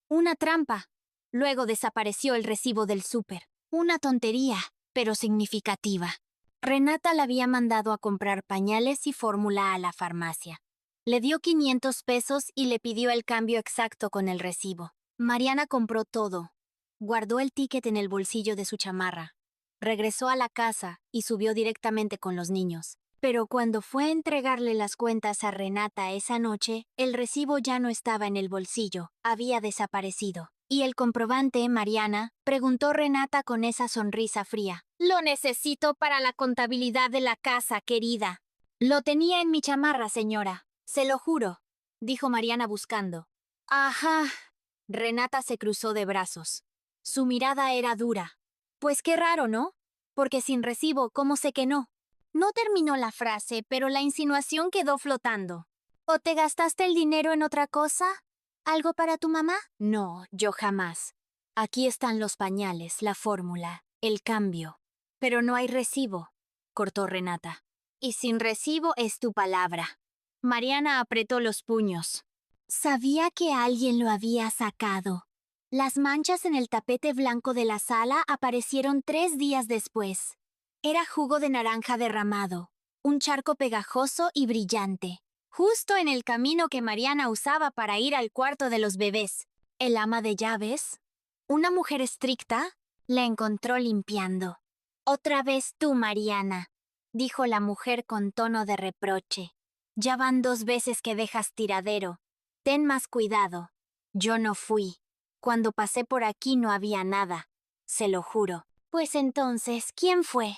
Una trampa. Luego desapareció el recibo del súper. Una tontería, pero significativa. Renata la había mandado a comprar pañales y fórmula a la farmacia. Le dio 500 pesos y le pidió el cambio exacto con el recibo. Mariana compró todo. Guardó el ticket en el bolsillo de su chamarra. Regresó a la casa y subió directamente con los niños. Pero cuando fue a entregarle las cuentas a Renata esa noche, el recibo ya no estaba en el bolsillo, había desaparecido. ¿Y el comprobante, Mariana?, preguntó Renata con esa sonrisa fría. Lo necesito para la contabilidad de la casa, querida. Lo tenía en mi chamarra, señora. Se lo juro, dijo Mariana buscando. Ajá. Renata se cruzó de brazos. Su mirada era dura. Pues qué raro, ¿no? Porque sin recibo, ¿cómo sé que no? No terminó la frase, pero la insinuación quedó flotando. ¿O te gastaste el dinero en otra cosa? ¿Algo para tu mamá? No, yo jamás. Aquí están los pañales, la fórmula, el cambio. Pero no hay recibo, cortó Renata. Y sin recibo es tu palabra. Mariana apretó los puños. Sabía que alguien lo había sacado. Las manchas en el tapete blanco de la sala aparecieron 3 días después. Era jugo de naranja derramado, un charco pegajoso y brillante, justo en el camino que Mariana usaba para ir al cuarto de los bebés. El ama de llaves, una mujer estricta, la encontró limpiando. Otra vez tú, Mariana, dijo la mujer con tono de reproche. Ya van 2 veces que dejas tiradero. Ten más cuidado. Yo no fui. Cuando pasé por aquí no había nada. Se lo juro. Pues entonces, ¿quién fue?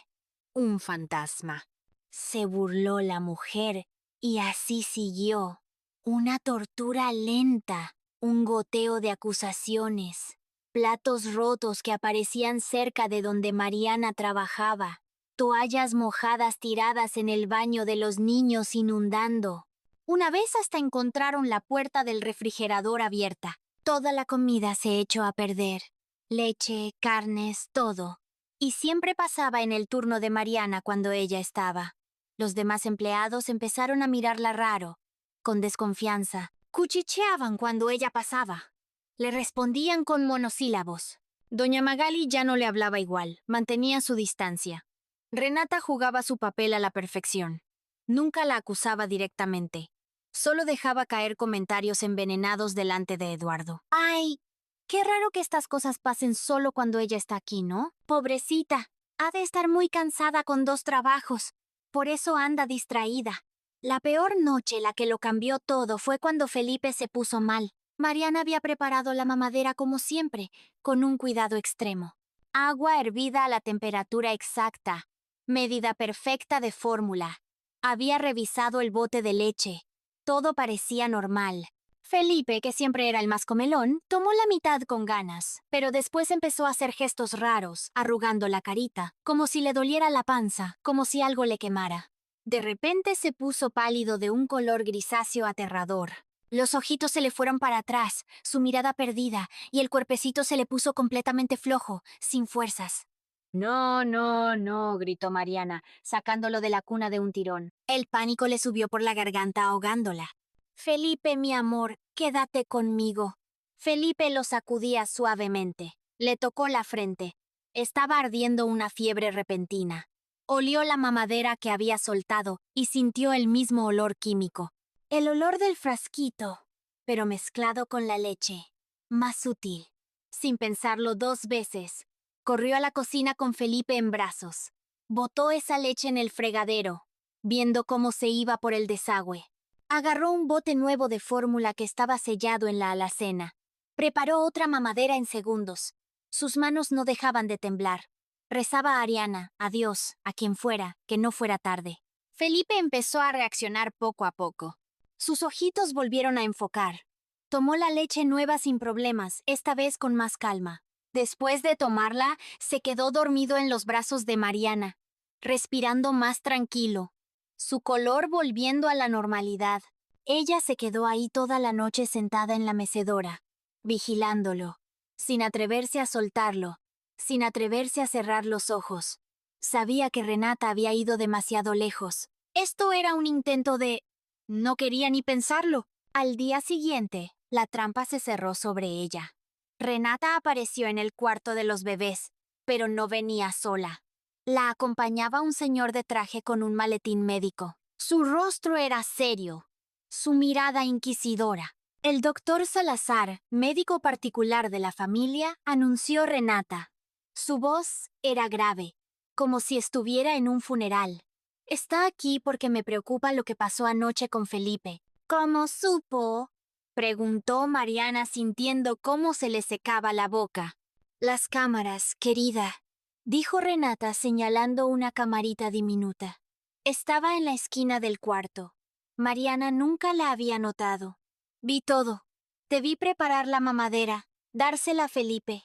Un fantasma. Se burló la mujer, y así siguió. Una tortura lenta, un goteo de acusaciones, platos rotos que aparecían cerca de donde Mariana trabajaba, toallas mojadas tiradas en el baño de los niños inundando. Una vez hasta encontraron la puerta del refrigerador abierta. Toda la comida se echó a perder. Leche, carnes, todo. Y siempre pasaba en el turno de Mariana cuando ella estaba. Los demás empleados empezaron a mirarla raro, con desconfianza. Cuchicheaban cuando ella pasaba. Le respondían con monosílabos. Doña Magali ya no le hablaba igual, mantenía su distancia. Renata jugaba su papel a la perfección. Nunca la acusaba directamente. Solo dejaba caer comentarios envenenados delante de Eduardo. ¡Ay! Qué raro que estas cosas pasen solo cuando ella está aquí, ¿no? Pobrecita, ha de estar muy cansada con 2 trabajos. Por eso anda distraída. La peor noche, la que lo cambió todo, fue cuando Felipe se puso mal. Mariana había preparado la mamadera como siempre, con un cuidado extremo. Agua hervida a la temperatura exacta, medida perfecta de fórmula. Había revisado el bote de leche. Todo parecía normal. Felipe, que siempre era el más comelón, tomó la mitad con ganas, pero después empezó a hacer gestos raros, arrugando la carita, como si le doliera la panza, como si algo le quemara. De repente se puso pálido de un color grisáceo aterrador. Los ojitos se le fueron para atrás, su mirada perdida, y el cuerpecito se le puso completamente flojo, sin fuerzas. No, no, no, gritó Mariana, sacándolo de la cuna de un tirón. El pánico le subió por la garganta ahogándola. Felipe, mi amor, quédate conmigo. Felipe lo sacudía suavemente. Le tocó la frente. Estaba ardiendo una fiebre repentina. Olió la mamadera que había soltado y sintió el mismo olor químico. El olor del frasquito, pero mezclado con la leche. Más sutil. Sin pensarlo 2 veces, corrió a la cocina con Felipe en brazos. Botó esa leche en el fregadero, viendo cómo se iba por el desagüe. Agarró un bote nuevo de fórmula que estaba sellado en la alacena. Preparó otra mamadera en segundos. Sus manos no dejaban de temblar. Rezaba a Ariana, a Dios, a quien fuera, que no fuera tarde. Felipe empezó a reaccionar poco a poco. Sus ojitos volvieron a enfocar. Tomó la leche nueva sin problemas, esta vez con más calma. Después de tomarla, se quedó dormido en los brazos de Mariana, respirando más tranquilo, su color volviendo a la normalidad. Ella se quedó ahí toda la noche sentada en la mecedora, vigilándolo, sin atreverse a soltarlo, sin atreverse a cerrar los ojos. Sabía que Renata había ido demasiado lejos. Esto era un intento de... No quería ni pensarlo. Al día siguiente, la trampa se cerró sobre ella. Renata apareció en el cuarto de los bebés, pero no venía sola. La acompañaba un señor de traje con un maletín médico. Su rostro era serio, su mirada inquisidora. El doctor Salazar, médico particular de la familia, anunció Renata. Su voz era grave, como si estuviera en un funeral. Está aquí porque me preocupa lo que pasó anoche con Felipe. ¿Cómo supo? Preguntó Mariana sintiendo cómo se le secaba la boca. Las cámaras, querida, dijo Renata señalando una camarita diminuta. Estaba en la esquina del cuarto. Mariana nunca la había notado. Vi todo. Te vi preparar la mamadera, dársela a Felipe.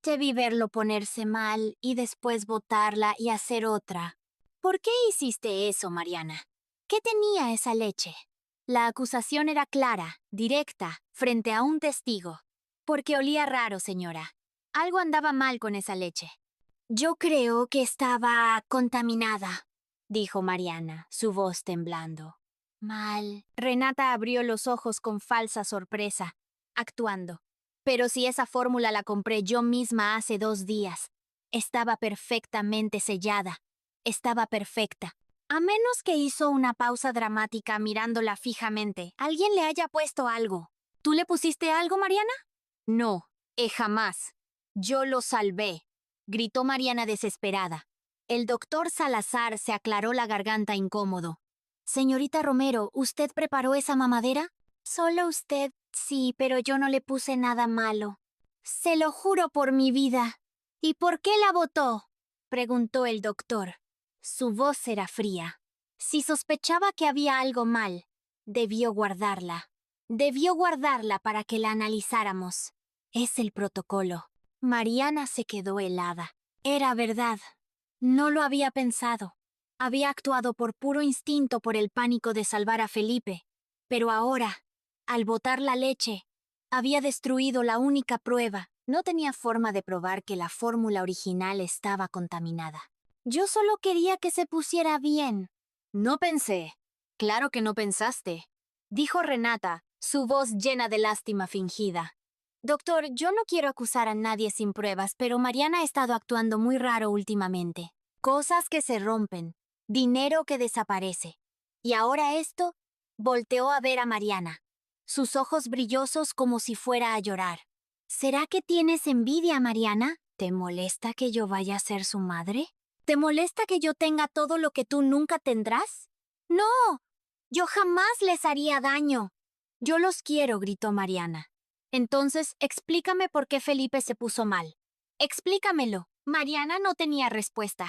Te vi verlo ponerse mal y después botarla y hacer otra. ¿Por qué hiciste eso, Mariana? ¿Qué tenía esa leche? La acusación era clara, directa, frente a un testigo. Porque olía raro, señora. Algo andaba mal con esa leche. Yo creo que estaba contaminada, dijo Mariana, su voz temblando. Mal. Renata abrió los ojos con falsa sorpresa, actuando. Pero si esa fórmula la compré yo misma hace 2 días. Estaba perfectamente sellada. Estaba perfecta. A menos que hizo una pausa dramática mirándola fijamente, alguien le haya puesto algo. ¿Tú le pusiste algo, Mariana? No, jamás. Yo lo salvé, gritó Mariana desesperada. El doctor Salazar se aclaró la garganta incómodo. Señorita Romero, ¿usted preparó esa mamadera? Solo usted, sí, pero yo no le puse nada malo. Se lo juro por mi vida. ¿Y por qué la botó? Preguntó el doctor. Su voz era fría. Si sospechaba que había algo mal, debió guardarla. Debió guardarla para que la analizáramos. Es el protocolo. Mariana se quedó helada. Era verdad. No lo había pensado. Había actuado por puro instinto por el pánico de salvar a Felipe. Pero ahora, al botar la leche, había destruido la única prueba. No tenía forma de probar que la fórmula original estaba contaminada. Yo solo quería que se pusiera bien. No pensé. Claro que no pensaste, dijo Renata, su voz llena de lástima fingida. Doctor, yo no quiero acusar a nadie sin pruebas, pero Mariana ha estado actuando muy raro últimamente. Cosas que se rompen, dinero que desaparece. Y ahora esto, volteó a ver a Mariana, sus ojos brillosos como si fuera a llorar. ¿Será que tienes envidia, Mariana? ¿Te molesta que yo vaya a ser su madre? ¿Te molesta que yo tenga todo lo que tú nunca tendrás? No, yo jamás les haría daño. Yo los quiero, gritó Mariana. Entonces, explícame por qué Felipe se puso mal. Explícamelo. Mariana no tenía respuesta.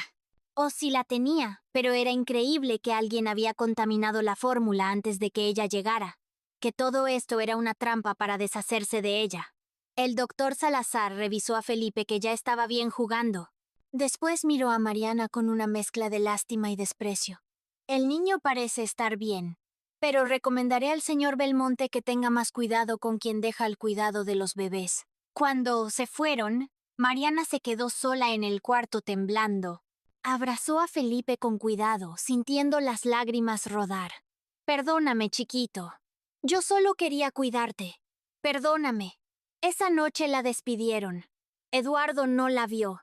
O sí la tenía, pero era increíble que alguien había contaminado la fórmula antes de que ella llegara. Que todo esto era una trampa para deshacerse de ella. El doctor Salazar revisó a Felipe que ya estaba bien jugando. Después miró a Mariana con una mezcla de lástima y desprecio. El niño parece estar bien, pero recomendaré al señor Belmonte que tenga más cuidado con quien deja el cuidado de los bebés. Cuando se fueron, Mariana se quedó sola en el cuarto temblando. Abrazó a Felipe con cuidado, sintiendo las lágrimas rodar. Perdóname, chiquito. Yo solo quería cuidarte. Perdóname. Esa noche la despidieron. Eduardo no la vio.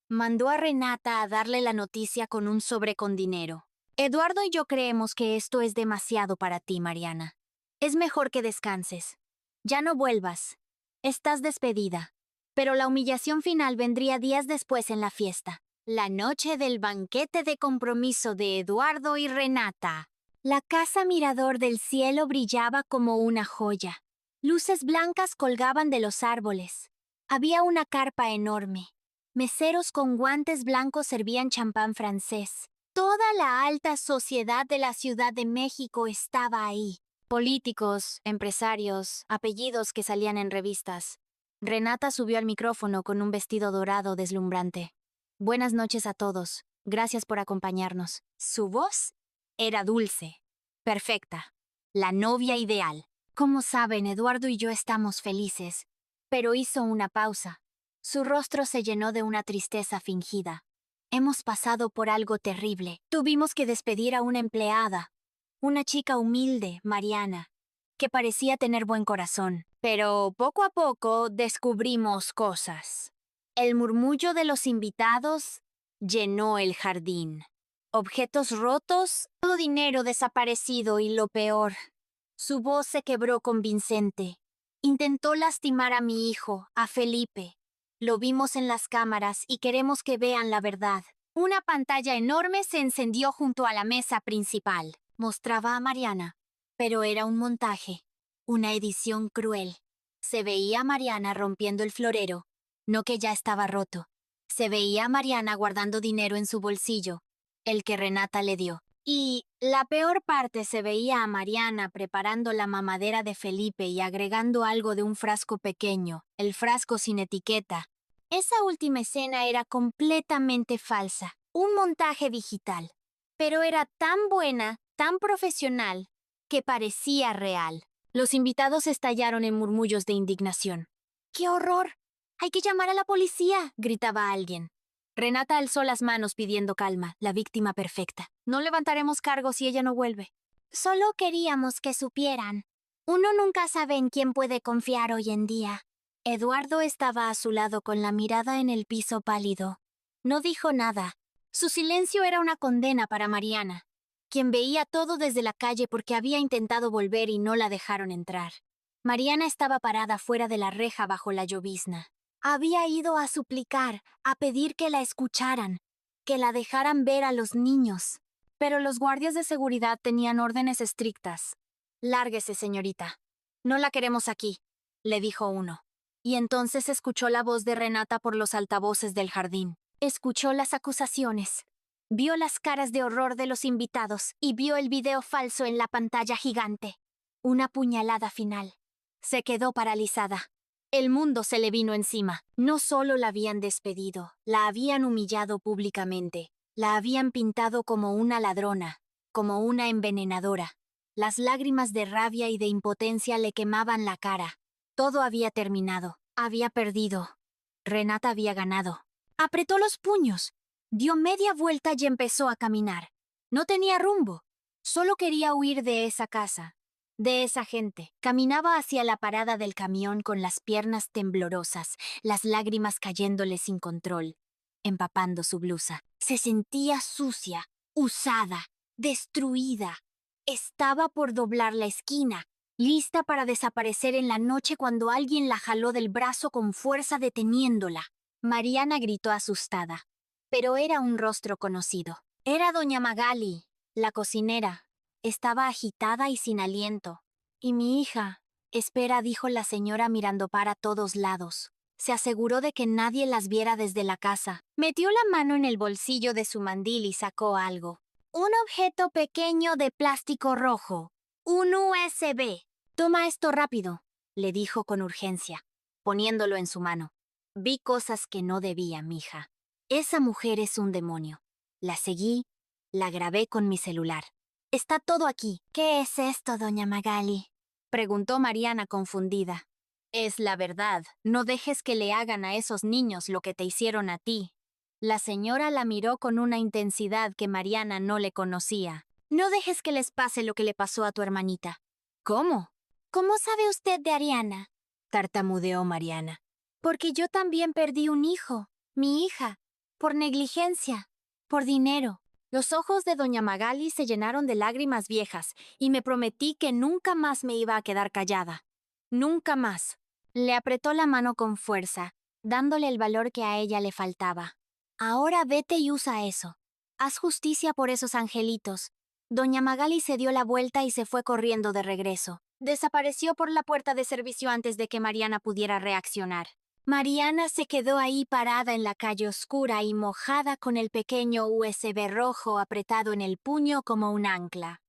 Mandó a Renata a darle la noticia con un sobre con dinero. Eduardo y yo creemos que esto es demasiado para ti, Mariana. Es mejor que descanses. Ya no vuelvas. Estás despedida. Pero la humillación final vendría días después en la fiesta. La noche del banquete de compromiso de Eduardo y Renata. La casa mirador del cielo brillaba como una joya. Luces blancas colgaban de los árboles. Había una carpa enorme. Meseros con guantes blancos servían champán francés. Toda la alta sociedad de la Ciudad de México estaba ahí. Políticos, empresarios, apellidos que salían en revistas. Renata subió al micrófono con un vestido dorado deslumbrante. Buenas noches a todos. Gracias por acompañarnos. Su voz era dulce, perfecta, la novia ideal. Como saben, Eduardo y yo estamos felices. Pero hizo una pausa. Su rostro se llenó de una tristeza fingida. Hemos pasado por algo terrible. Tuvimos que despedir a una empleada, una chica humilde, Mariana, que parecía tener buen corazón. Pero poco a poco descubrimos cosas. El murmullo de los invitados llenó el jardín. Objetos rotos, todo dinero desaparecido y lo peor. Su voz se quebró convincente. Intentó lastimar a mi hijo, a Felipe. Lo vimos en las cámaras y queremos que vean la verdad. Una pantalla enorme se encendió junto a la mesa principal. Mostraba a Mariana, pero era un montaje, una edición cruel. Se veía a Mariana rompiendo el florero, no que ya estaba roto. Se veía a Mariana guardando dinero en su bolsillo, el que Renata le dio. Y la peor parte, se veía a Mariana preparando la mamadera de Felipe y agregando algo de un frasco pequeño, el frasco sin etiqueta. Esa última escena era completamente falsa, un montaje digital. Pero era tan buena, tan profesional, que parecía real. Los invitados estallaron en murmullos de indignación. ¡Qué horror! ¡Hay que llamar a la policía!, gritaba alguien. Renata alzó las manos pidiendo calma, la víctima perfecta. No levantaremos cargos si ella no vuelve. Solo queríamos que supieran. Uno nunca sabe en quién puede confiar hoy en día. Eduardo estaba a su lado con la mirada en el piso pálido. No dijo nada. Su silencio era una condena para Mariana, quien veía todo desde la calle porque había intentado volver y no la dejaron entrar. Mariana estaba parada fuera de la reja bajo la llovizna. Había ido a suplicar, a pedir que la escucharan, que la dejaran ver a los niños. Pero los guardias de seguridad tenían órdenes estrictas. «Lárguese, señorita. No la queremos aquí», le dijo uno. Y entonces escuchó la voz de Renata por los altavoces del jardín. Escuchó las acusaciones. Vio las caras de horror de los invitados y vio el video falso en la pantalla gigante. Una puñalada final. Se quedó paralizada. El mundo se le vino encima. No solo la habían despedido, la habían humillado públicamente. La habían pintado como una ladrona, como una envenenadora. Las lágrimas de rabia y de impotencia le quemaban la cara. Todo había terminado. Había perdido. Renata había ganado. Apretó los puños. Dio media vuelta y empezó a caminar. No tenía rumbo. Solo quería huir de esa casa, de esa gente. Caminaba hacia la parada del camión con las piernas temblorosas, las lágrimas cayéndole sin control, empapando su blusa. Se sentía sucia, usada, destruida. Estaba por doblar la esquina, lista para desaparecer en la noche cuando alguien la jaló del brazo con fuerza deteniéndola. Mariana gritó asustada, pero era un rostro conocido. Era doña Magali, la cocinera. Estaba agitada y sin aliento. «Y mi hija», espera, dijo la señora mirando para todos lados. Se aseguró de que nadie las viera desde la casa. Metió la mano en el bolsillo de su mandil y sacó algo. Un objeto pequeño de plástico rojo. Un USB. «Toma esto rápido», le dijo con urgencia, poniéndolo en su mano. Vi cosas que no debía, mija. Esa mujer es un demonio. La seguí, la grabé con mi celular. Está todo aquí. «¿Qué es esto, doña Magali?», preguntó Mariana confundida. «Es la verdad. No dejes que le hagan a esos niños lo que te hicieron a ti». La señora la miró con una intensidad que Mariana no le conocía. «No dejes que les pase lo que le pasó a tu hermanita». «¿Cómo?». «¿Cómo sabe usted de Ariana?», tartamudeó Mariana. «Porque yo también perdí un hijo, mi hija, por negligencia, por dinero». Los ojos de doña Magali se llenaron de lágrimas viejas y me prometí que nunca más me iba a quedar callada. Nunca más. Le apretó la mano con fuerza, dándole el valor que a ella le faltaba. «Ahora vete y usa eso. Haz justicia por esos angelitos». Doña Magali se dio la vuelta y se fue corriendo de regreso. Desapareció por la puerta de servicio antes de que Mariana pudiera reaccionar. Mariana se quedó ahí parada en la calle oscura y mojada con el pequeño USB rojo apretado en el puño como un ancla.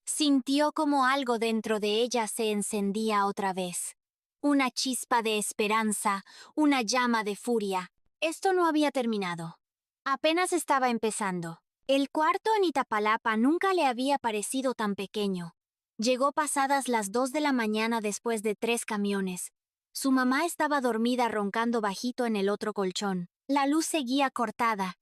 Sintió como algo dentro de ella se encendía otra vez. Una chispa de esperanza, una llama de furia. Esto no había terminado. Apenas estaba empezando. El cuarto en Itapalapa nunca le había parecido tan pequeño. Llegó pasadas las 2 de la mañana después de 3 camiones. Su mamá estaba dormida roncando bajito en el otro colchón. La luz seguía cortada.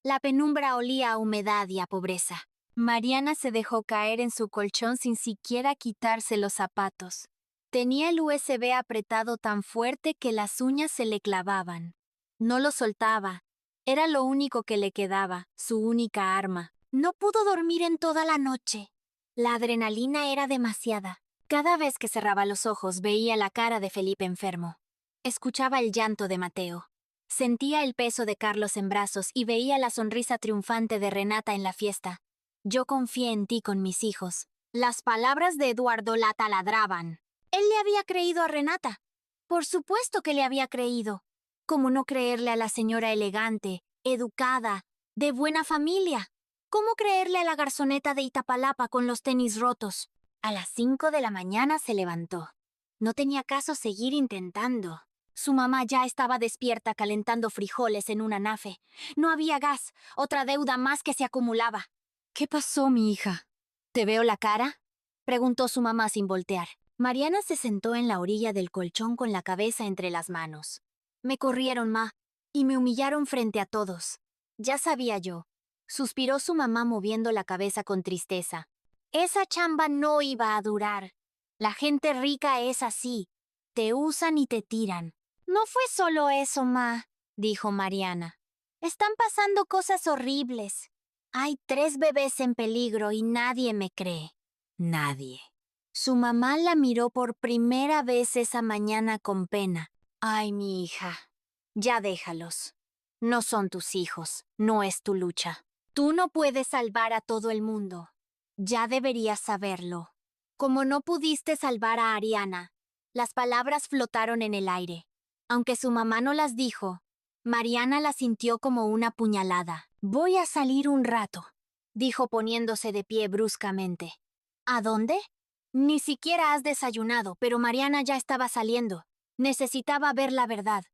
La penumbra olía a humedad y a pobreza. Mariana se dejó caer en su colchón sin siquiera quitarse los zapatos. Tenía el USB apretado tan fuerte que las uñas se le clavaban. No lo soltaba. Era lo único que le quedaba, su única arma. No pudo dormir en toda la noche. La adrenalina era demasiada. Cada vez que cerraba los ojos veía la cara de Felipe enfermo. Escuchaba el llanto de Mateo. Sentía el peso de Carlos en brazos y veía la sonrisa triunfante de Renata en la fiesta. Yo confié en ti con mis hijos. Las palabras de Eduardo la taladraban. Él le había creído a Renata. Por supuesto que le había creído. ¿Cómo no creerle a la señora elegante, educada, de buena familia? ¿Cómo creerle a la garzoneta de Itapalapa con los tenis rotos? A las 5 de la mañana se levantó. No tenía caso seguir intentando. Su mamá ya estaba despierta calentando frijoles en una anafe. No había gas, otra deuda más que se acumulaba. ¿Qué pasó, mi hija? ¿Te veo la cara?, preguntó su mamá sin voltear. Mariana se sentó en la orilla del colchón con la cabeza entre las manos. Me corrieron, ma, y me humillaron frente a todos. Ya sabía yo, suspiró su mamá moviendo la cabeza con tristeza. Esa chamba no iba a durar. La gente rica es así. Te usan y te tiran. No fue solo eso, ma, dijo Mariana. Están pasando cosas horribles. Hay 3 bebés en peligro y nadie me cree. Nadie. Su mamá la miró por primera vez esa mañana con pena. Ay, mi hija. Ya déjalos. No son tus hijos, no es tu lucha. Tú no puedes salvar a todo el mundo. Ya deberías saberlo. Como no pudiste salvar a Ariana, las palabras flotaron en el aire. Aunque su mamá no las dijo, Mariana las sintió como una puñalada. Voy a salir un rato, dijo poniéndose de pie bruscamente. ¿A dónde? Ni siquiera has desayunado, pero Mariana ya estaba saliendo. Necesitaba ver la verdad.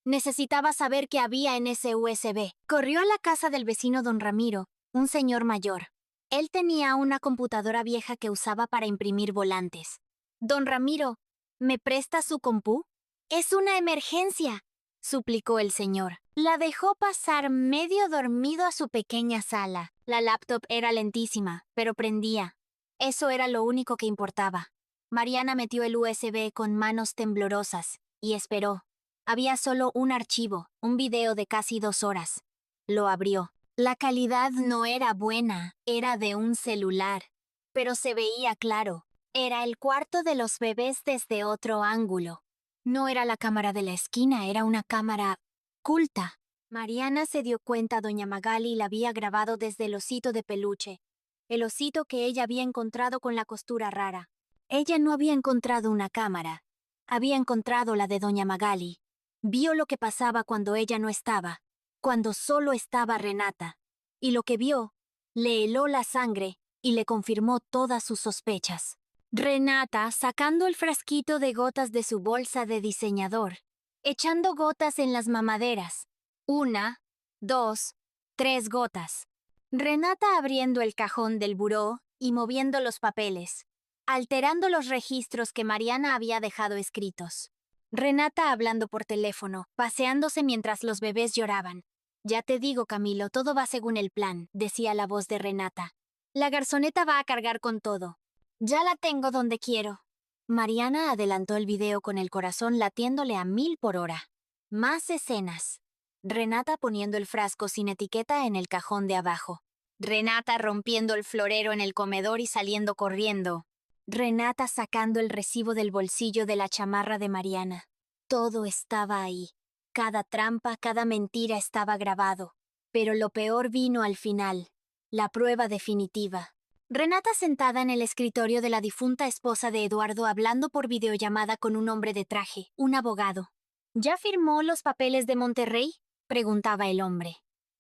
Necesitaba saber qué había en ese USB. Corrió a la casa del vecino don Ramiro, un señor mayor. Él tenía una computadora vieja que usaba para imprimir volantes. Don Ramiro, ¿me presta su compú? Es una emergencia, suplicó el señor. La dejó pasar medio dormido a su pequeña sala. La laptop era lentísima, pero prendía. Eso era lo único que importaba. Mariana metió el USB con manos temblorosas y esperó. Había solo un archivo, un video de casi 2 horas. Lo abrió. La calidad no era buena, era de un celular. Pero se veía claro. Era el cuarto de los bebés desde otro ángulo. No era la cámara de la esquina, era una cámara oculta. Mariana se dio cuenta doña Magali la había grabado desde el osito de peluche. El osito que ella había encontrado con la costura rara. Ella no había encontrado una cámara. Había encontrado la de doña Magali. Vio lo que pasaba cuando ella no estaba, cuando solo estaba Renata. Y lo que vio, le heló la sangre y le confirmó todas sus sospechas. Renata sacando el frasquito de gotas de su bolsa de diseñador, echando gotas en las mamaderas. 1, 2, 3 gotas. Renata abriendo el cajón del buró y moviendo los papeles, alterando los registros que Mariana había dejado escritos. Renata hablando por teléfono, paseándose mientras los bebés lloraban. Ya te digo, Camilo, todo va según el plan, decía la voz de Renata. La garzoneta va a cargar con todo. Ya la tengo donde quiero. Mariana adelantó el video con el corazón latiéndole a 1000 por hora. Más escenas. Renata poniendo el frasco sin etiqueta en el cajón de abajo. Renata rompiendo el florero en el comedor y saliendo corriendo. Renata sacando el recibo del bolsillo de la chamarra de Mariana. Todo estaba ahí. Cada trampa, cada mentira estaba grabado. Pero lo peor vino al final. La prueba definitiva. Renata sentada en el escritorio de la difunta esposa de Eduardo hablando por videollamada con un hombre de traje, un abogado. ¿Ya firmó los papeles de Monterrey?, preguntaba el hombre.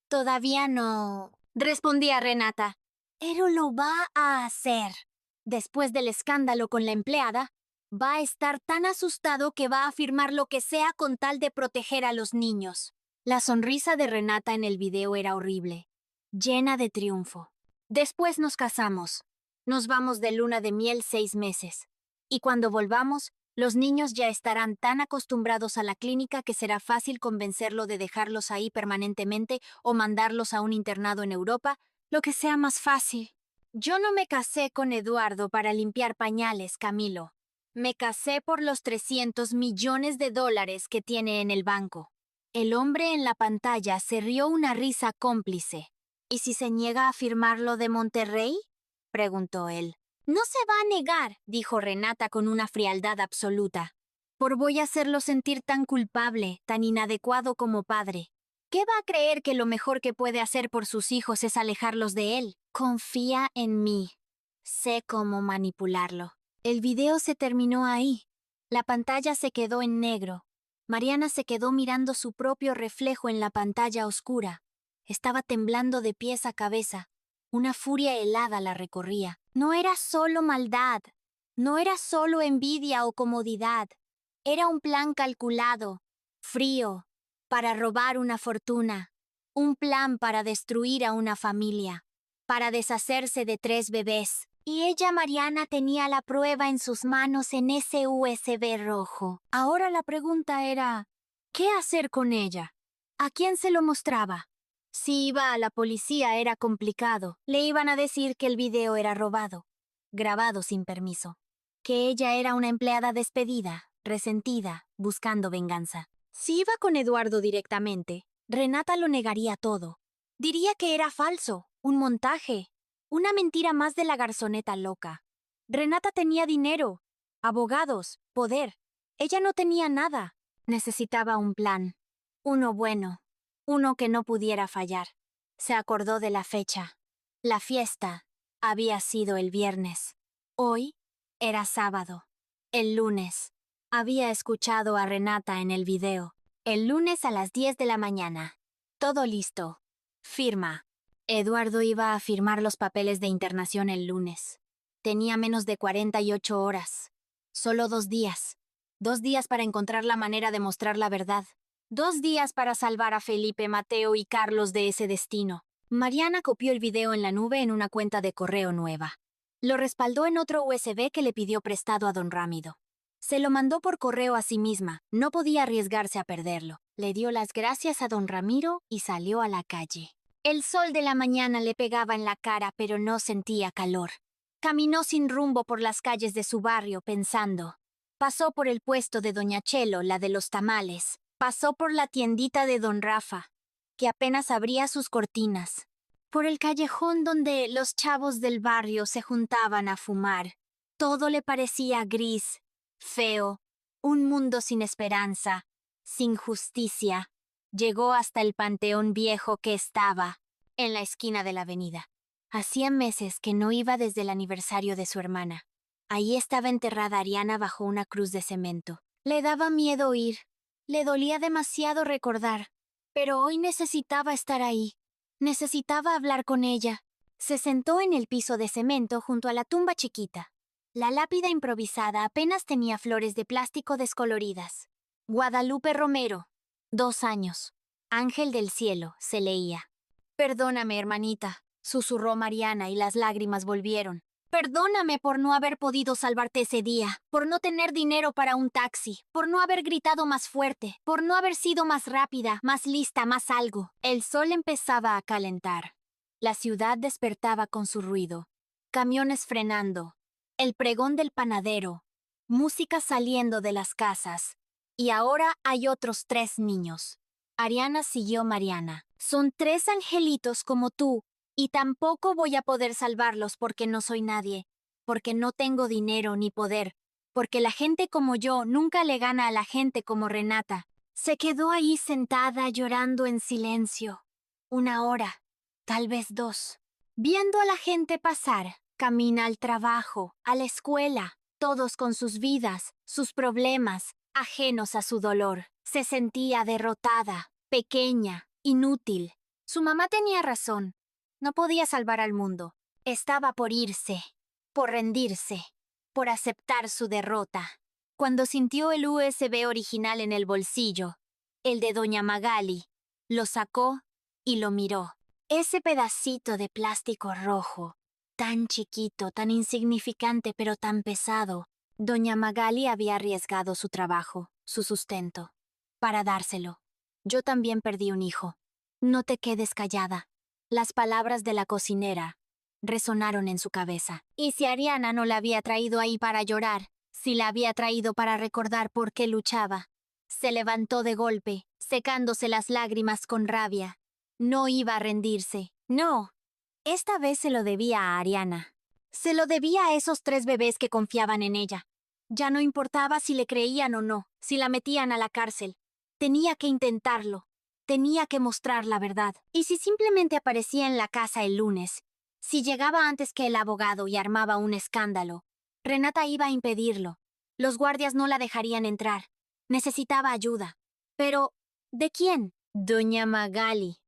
Todavía no, respondía Renata. Pero lo va a hacer. Después del escándalo con la empleada, va a estar tan asustado que va a firmar lo que sea con tal de proteger a los niños. La sonrisa de Renata en el video era horrible, llena de triunfo. Después nos casamos. Nos vamos de luna de miel 6 meses. Y cuando volvamos, los niños ya estarán tan acostumbrados a la clínica que será fácil convencerlo de dejarlos ahí permanentemente o mandarlos a un internado en Europa, lo que sea más fácil. Yo no me casé con Eduardo para limpiar pañales, Camilo. Me casé por los 300 millones de dólares que tiene en el banco. El hombre en la pantalla se rió una risa cómplice. ¿Y si se niega a firmar lo de Monterrey? Preguntó él. No se va a negar, dijo Renata con una frialdad absoluta. Por voy a hacerlo sentir tan culpable, tan inadecuado como padre. ¿Qué va a creer que lo mejor que puede hacer por sus hijos es alejarlos de él? Confía en mí. Sé cómo manipularlo. El video se terminó ahí. La pantalla se quedó en negro. Mariana se quedó mirando su propio reflejo en la pantalla oscura. Estaba temblando de pies a cabeza. Una furia helada la recorría. No era solo maldad. No era solo envidia o comodidad. Era un plan calculado, frío, para robar una fortuna. Un plan para destruir a una familia. Para deshacerse de 3 bebés. Y ella, Mariana, tenía la prueba en sus manos en ese USB rojo. Ahora la pregunta era, ¿qué hacer con ella? ¿A quién se lo mostraba? Si iba a la policía era complicado. Le iban a decir que el video era robado, grabado sin permiso. Que ella era una empleada despedida, resentida, buscando venganza. Si iba con Eduardo directamente, Renata lo negaría todo. Diría que era falso, un montaje, una mentira más de la garzoneta loca. Renata tenía dinero, abogados, poder. Ella no tenía nada. Necesitaba un plan. Uno bueno. Uno que no pudiera fallar. Se acordó de la fecha. La fiesta había sido el viernes. Hoy era sábado. El lunes. Había escuchado a Renata en el video. El lunes a las 10 de la mañana. Todo listo. Firma. Eduardo iba a firmar los papeles de internación el lunes. Tenía menos de 48 horas. Solo 2 días. 2 días para encontrar la manera de mostrar la verdad. 2 días para salvar a Felipe, Mateo y Carlos de ese destino. Mariana copió el video en la nube en una cuenta de correo nueva. Lo respaldó en otro USB que le pidió prestado a don Rámido. Se lo mandó por correo a sí misma. No podía arriesgarse a perderlo. Le dio las gracias a don Ramiro y salió a la calle. El sol de la mañana le pegaba en la cara, pero no sentía calor. Caminó sin rumbo por las calles de su barrio, pensando. Pasó por el puesto de doña Chelo, la de los tamales. Pasó por la tiendita de don Rafa, que apenas abría sus cortinas. Por el callejón donde los chavos del barrio se juntaban a fumar. Todo le parecía gris, feo, un mundo sin esperanza, sin justicia. Llegó hasta el panteón viejo que estaba en la esquina de la avenida. Hacía meses que no iba desde el aniversario de su hermana. Ahí estaba enterrada Ariana bajo una cruz de cemento. Le daba miedo ir. Le dolía demasiado recordar. Pero hoy necesitaba estar ahí. Necesitaba hablar con ella. Se sentó en el piso de cemento junto a la tumba chiquita. La lápida improvisada apenas tenía flores de plástico descoloridas. Guadalupe Romero, 2 años. Ángel del cielo, se leía. Perdóname, hermanita, susurró Mariana y las lágrimas volvieron. Perdóname por no haber podido salvarte ese día, por no tener dinero para un taxi, por no haber gritado más fuerte, por no haber sido más rápida, más lista, más algo. El sol empezaba a calentar. La ciudad despertaba con su ruido. Camiones frenando. El pregón del panadero. Música saliendo de las casas. Y ahora hay otros 3 niños. Ariana siguió Mariana. Son 3 angelitos como tú. Y tampoco voy a poder salvarlos porque no soy nadie, porque no tengo dinero ni poder, porque la gente como yo nunca le gana a la gente como Renata. Se quedó ahí sentada llorando en silencio. 1 hora, tal vez 2. Viendo a la gente pasar, camina al trabajo, a la escuela, todos con sus vidas, sus problemas, ajenos a su dolor. Se sentía derrotada, pequeña, inútil. Su mamá tenía razón. No podía salvar al mundo. Estaba por irse, por rendirse, por aceptar su derrota. Cuando sintió el USB original en el bolsillo, el de doña Magali, lo sacó y lo miró. Ese pedacito de plástico rojo, tan chiquito, tan insignificante pero tan pesado. Doña Magali había arriesgado su trabajo, su sustento, para dárselo. Yo también perdí un hijo. No te quedes callada. Las palabras de la cocinera. resonaron en su cabeza. ¿Y si Ariana no la había traído ahí para llorar? Si la había traído para recordar por qué luchaba. Se levantó de golpe, secándose las lágrimas con rabia. No iba a rendirse. No. Esta vez se lo debía a Ariana. Se lo debía a esos 3 bebés que confiaban en ella. Ya no importaba si le creían o no, si la metían a la cárcel. Tenía que intentarlo. Tenía que mostrar la verdad. Y si simplemente aparecía en la casa el lunes, si llegaba antes que el abogado y armaba un escándalo, Renata iba a impedirlo. Los guardias no la dejarían entrar. Necesitaba ayuda. Pero, ¿de quién? Doña Magali.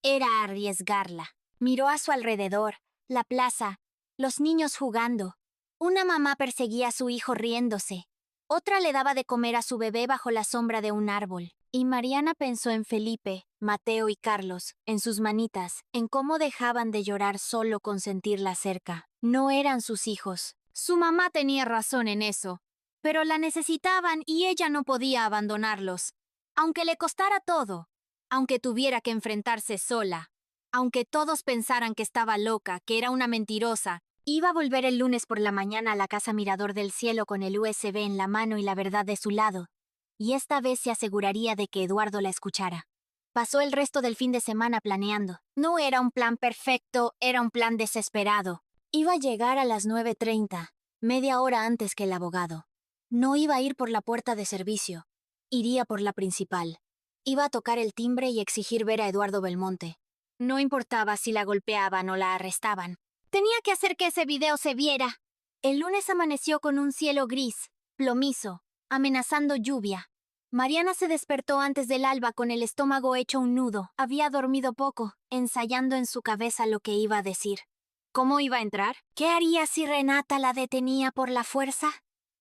Era arriesgarla. Miró a su alrededor, la plaza, los niños jugando. Una mamá perseguía a su hijo riéndose. Otra le daba de comer a su bebé bajo la sombra de un árbol. Y Mariana pensó en Felipe, Mateo y Carlos, en sus manitas, en cómo dejaban de llorar solo con sentirla cerca. No eran sus hijos. Su mamá tenía razón en eso. Pero la necesitaban y ella no podía abandonarlos. Aunque le costara todo. Aunque tuviera que enfrentarse sola. Aunque todos pensaran que estaba loca, que era una mentirosa, iba a volver el lunes por la mañana a la casa Mirador del Cielo con el USB en la mano y la verdad de su lado. Y esta vez se aseguraría de que Eduardo la escuchara. Pasó el resto del fin de semana planeando. No era un plan perfecto, era un plan desesperado. Iba a llegar a las 9:30, media hora antes que el abogado. No iba a ir por la puerta de servicio. Iría por la principal. Iba a tocar el timbre y exigir ver a Eduardo Belmonte. No importaba si la golpeaban o la arrestaban. Tenía que hacer que ese video se viera. El lunes amaneció con un cielo gris, plomizo, amenazando lluvia. Mariana se despertó antes del alba con el estómago hecho un nudo. Había dormido poco, ensayando en su cabeza lo que iba a decir. ¿Cómo iba a entrar? ¿Qué haría si Renata la detenía por la fuerza?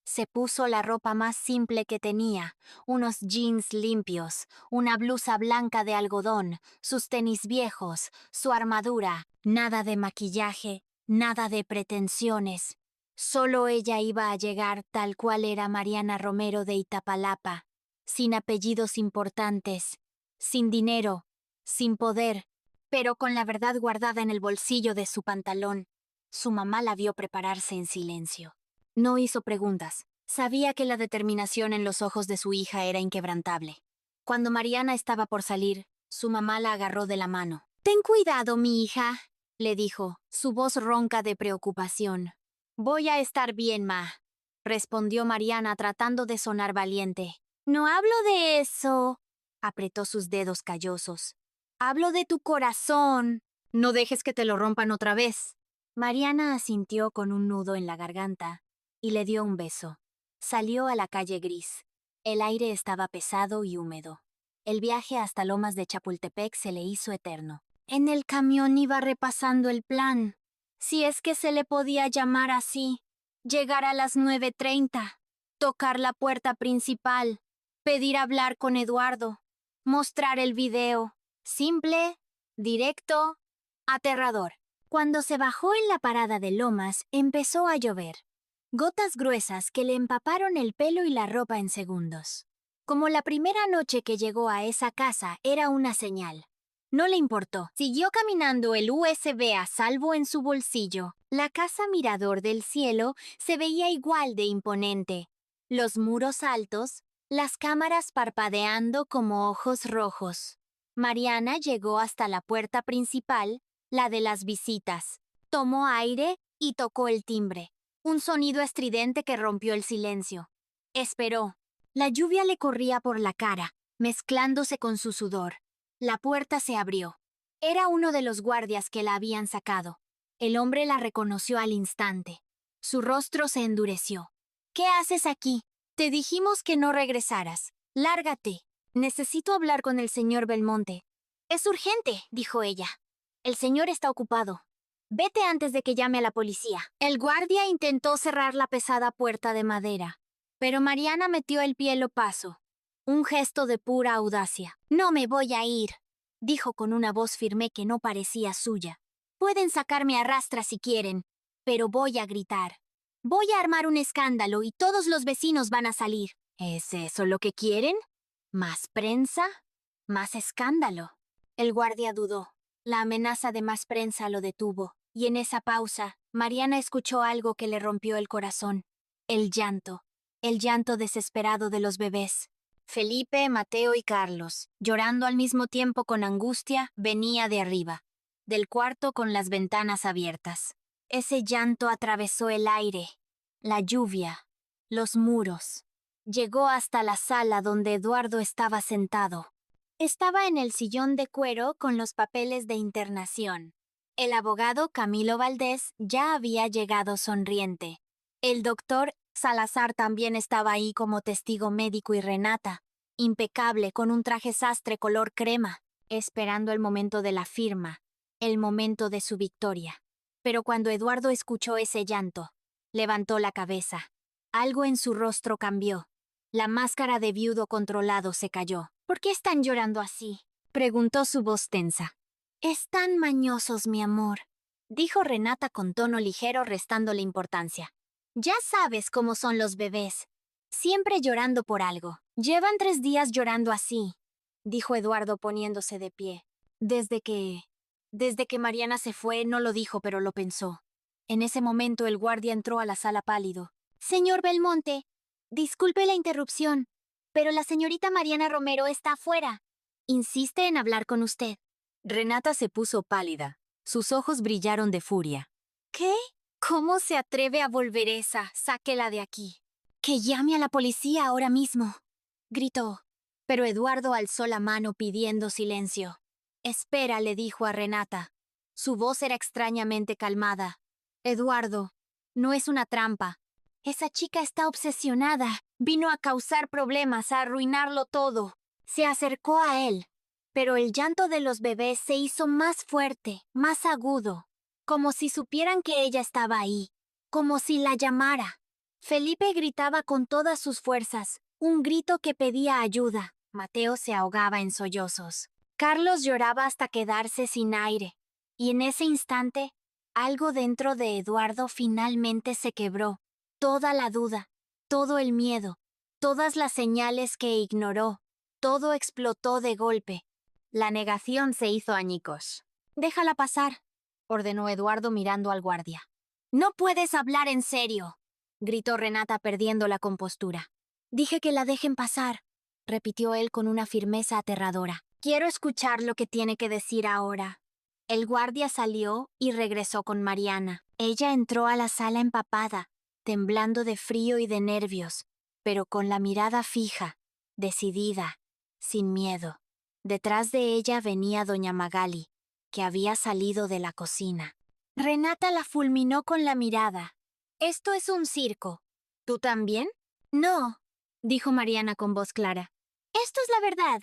Se puso la ropa más simple que tenía, unos jeans limpios, una blusa blanca de algodón, sus tenis viejos, su armadura, nada de maquillaje, nada de pretensiones. Solo ella iba a llegar tal cual era Mariana Romero de Itapalapa, sin apellidos importantes, sin dinero, sin poder, pero con la verdad guardada en el bolsillo de su pantalón. Su mamá la vio prepararse en silencio. No hizo preguntas. Sabía que la determinación en los ojos de su hija era inquebrantable. Cuando Mariana estaba por salir, su mamá la agarró de la mano. «Ten cuidado, mi hija», le dijo, su voz ronca de preocupación. «Voy a estar bien, ma», respondió Mariana tratando de sonar valiente. «No hablo de eso», apretó sus dedos callosos. «Hablo de tu corazón. No dejes que te lo rompan otra vez». Mariana asintió con un nudo en la garganta y le dio un beso. Salió a la calle gris. El aire estaba pesado y húmedo. El viaje hasta Lomas de Chapultepec se le hizo eterno. En el camión iba repasando el plan, si es que se le podía llamar así. Llegar a las 9:30, tocar la puerta principal, pedir hablar con Eduardo, mostrar el video. Simple, directo, aterrador. Cuando se bajó en la parada de Lomas, empezó a llover. Gotas gruesas que le empaparon el pelo y la ropa en segundos. Como la primera noche que llegó a esa casa era una señal. No le importó. Siguió caminando el USB a salvo en su bolsillo. La casa Mirador del Cielo se veía igual de imponente. Los muros altos, las cámaras parpadeando como ojos rojos. Mariana llegó hasta la puerta principal, la de las visitas. Tomó aire y tocó el timbre. Un sonido estridente que rompió el silencio. Esperó. La lluvia le corría por la cara, mezclándose con su sudor. La puerta se abrió. Era uno de los guardias que la habían sacado. El hombre la reconoció al instante. Su rostro se endureció. «¿Qué haces aquí? Te dijimos que no regresaras. Lárgate. Necesito hablar con el señor Belmonte». «Es urgente», dijo ella. «El señor está ocupado. Vete antes de que llame a la policía». El guardia intentó cerrar la pesada puerta de madera, pero Mariana metió el pie al paso. Un gesto de pura audacia. «No me voy a ir», dijo con una voz firme que no parecía suya. «Pueden sacarme a rastras si quieren, pero voy a gritar. Voy a armar un escándalo y todos los vecinos van a salir». «¿Es eso lo que quieren? ¿Más prensa? ¿Más escándalo?» El guardia dudó. La amenaza de más prensa lo detuvo. Y en esa pausa, Mariana escuchó algo que le rompió el corazón. El llanto desesperado de los bebés. Felipe, Mateo y Carlos, llorando al mismo tiempo con angustia, venía de arriba, del cuarto con las ventanas abiertas. Ese llanto atravesó el aire, la lluvia, los muros. Llegó hasta la sala donde Eduardo estaba sentado. Estaba en el sillón de cuero con los papeles de internación. El abogado Camilo Valdés ya había llegado sonriente. El doctor Salazar también estaba ahí como testigo médico y Renata, impecable con un traje sastre color crema, esperando el momento de la firma, el momento de su victoria. Pero cuando Eduardo escuchó ese llanto, levantó la cabeza. Algo en su rostro cambió. La máscara de viudo controlado se cayó. ¿Por qué están llorando así?, preguntó su voz tensa. Están mañosos, mi amor, dijo Renata con tono ligero restándole importancia. Ya sabes cómo son los bebés. Siempre llorando por algo. Llevan 3 días llorando así, dijo Eduardo poniéndose de pie. Desde que Mariana se fue, no lo dijo, pero lo pensó. En ese momento el guardia entró a la sala pálido. Señor Belmonte, disculpe la interrupción, pero la señorita Mariana Romero está afuera. Insiste en hablar con usted. Renata se puso pálida. Sus ojos brillaron de furia. ¿Qué? ¿Cómo se atreve a volver esa? Sáquela de aquí. Que llame a la policía ahora mismo, gritó. Pero Eduardo alzó la mano pidiendo silencio. Espera, le dijo a Renata. Su voz era extrañamente calmada. Eduardo, no es una trampa. Esa chica está obsesionada. Vino a causar problemas, a arruinarlo todo. Se acercó a él. Pero el llanto de los bebés se hizo más fuerte, más agudo, como si supieran que ella estaba ahí, como si la llamara. Felipe gritaba con todas sus fuerzas, un grito que pedía ayuda. Mateo se ahogaba en sollozos. Carlos lloraba hasta quedarse sin aire. Y en ese instante, algo dentro de Eduardo finalmente se quebró. Toda la duda, todo el miedo, todas las señales que ignoró, todo explotó de golpe. La negación se hizo añicos. Déjala pasar, ordenó Eduardo mirando al guardia. No puedes hablar en serio, gritó Renata perdiendo la compostura. Dije que la dejen pasar, repitió él con una firmeza aterradora. Quiero escuchar lo que tiene que decir ahora. El guardia salió y regresó con Mariana. Ella entró a la sala empapada, temblando de frío y de nervios, pero con la mirada fija, decidida, sin miedo. Detrás de ella venía doña Magali, que había salido de la cocina. Renata la fulminó con la mirada. Esto es un circo. ¿Tú también? No, dijo Mariana con voz clara. Esto es la verdad.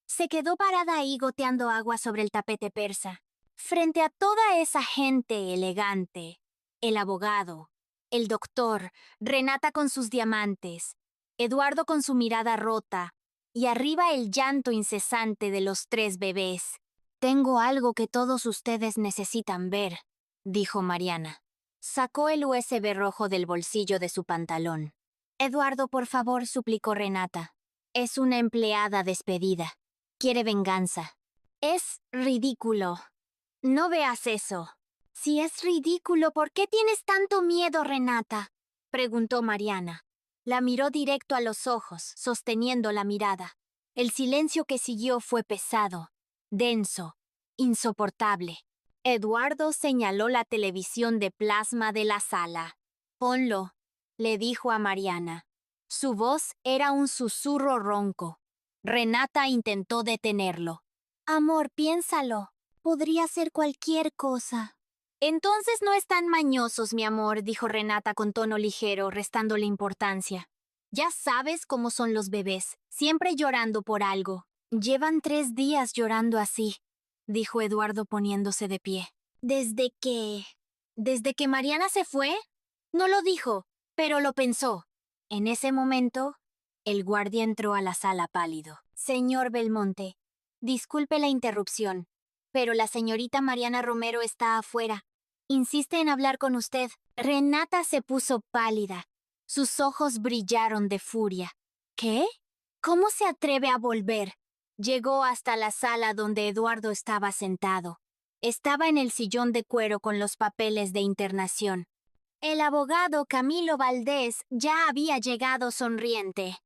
Se quedó parada ahí goteando agua sobre el tapete persa, frente a toda esa gente elegante. El abogado, el doctor, Renata con sus diamantes, Eduardo con su mirada rota, y arriba el llanto incesante de los 3 bebés. Tengo algo que todos ustedes necesitan ver, dijo Mariana. Sacó el USB rojo del bolsillo de su pantalón. Eduardo, por favor, suplicó Renata. Es una empleada despedida. Quiere venganza. Es ridículo. No veas eso. Si es ridículo, ¿por qué tienes tanto miedo, Renata?, preguntó Mariana. La miró directo a los ojos, sosteniendo la mirada. El silencio que siguió fue pesado, denso, insoportable. Eduardo señaló la televisión de plasma de la sala. Ponlo, le dijo a Mariana. Su voz era un susurro ronco. Renata intentó detenerlo. Amor, piénsalo. Podría ser cualquier cosa. Entonces no están mañosos, mi amor, dijo Renata con tono ligero, restándole importancia. Ya sabes cómo son los bebés, siempre llorando por algo. Llevan 3 días llorando así, dijo Eduardo poniéndose de pie. ¿Desde qué? ¿Desde que Mariana se fue? No lo dijo, pero lo pensó. En ese momento, el guardia entró a la sala pálido. Señor Belmonte, disculpe la interrupción, pero la señorita Mariana Romero está afuera. Insiste en hablar con usted. Renata se puso pálida. Sus ojos brillaron de furia. ¿Qué? ¿Cómo se atreve a volver? Llegó hasta la sala donde Eduardo estaba sentado. Estaba en el sillón de cuero con los papeles de internación. El abogado Camilo Valdés ya había llegado sonriente.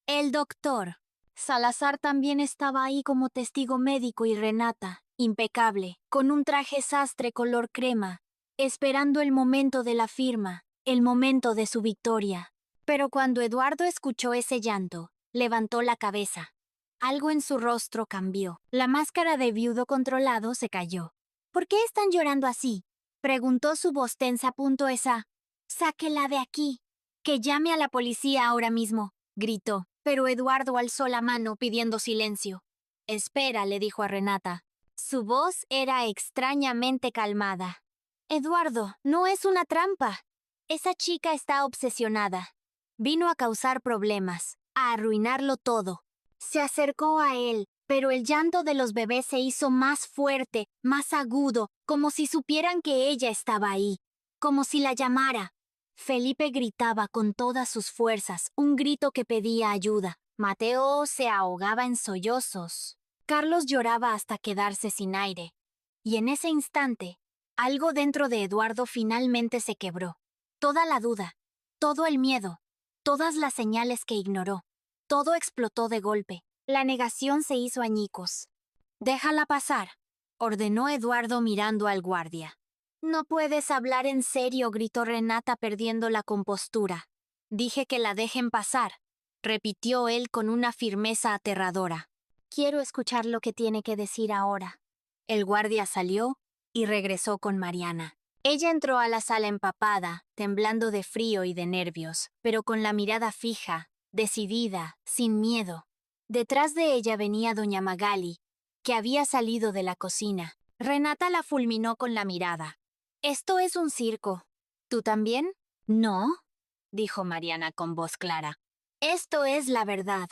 El doctor Salazar también estaba ahí como testigo médico y Renata, impecable, con un traje sastre color crema, esperando el momento de la firma, el momento de su victoria. Pero cuando Eduardo escuchó ese llanto, levantó la cabeza. Algo en su rostro cambió. La máscara de viudo controlado se cayó. ¿Por qué están llorando así?, preguntó su voz tensa. Esa. Sáquela de aquí. Que llame a la policía ahora mismo, gritó, pero Eduardo alzó la mano pidiendo silencio. Espera, le dijo a Renata. Su voz era extrañamente calmada. Eduardo, no es una trampa. Esa chica está obsesionada. Vino a causar problemas, a arruinarlo todo. Se acercó a él, pero el llanto de los bebés se hizo más fuerte, más agudo, como si supieran que ella estaba ahí, como si la llamara. Felipe gritaba con todas sus fuerzas, un grito que pedía ayuda. Mateo se ahogaba en sollozos. Carlos lloraba hasta quedarse sin aire. Y en ese instante, algo dentro de Eduardo finalmente se quebró. Toda la duda, todo el miedo, todas las señales que ignoró. Todo explotó de golpe. La negación se hizo añicos. Déjala pasar, ordenó Eduardo mirando al guardia. No puedes hablar en serio, gritó Renata perdiendo la compostura. Dije que la dejen pasar, repitió él con una firmeza aterradora. Quiero escuchar lo que tiene que decir ahora. El guardia salió y regresó con Mariana. Ella entró a la sala empapada, temblando de frío y de nervios, pero con la mirada fija, decidida, sin miedo. Detrás de ella venía doña Magali, que había salido de la cocina. Renata la fulminó con la mirada. Esto es un circo. ¿Tú también? No, dijo Mariana con voz clara. Esto es la verdad.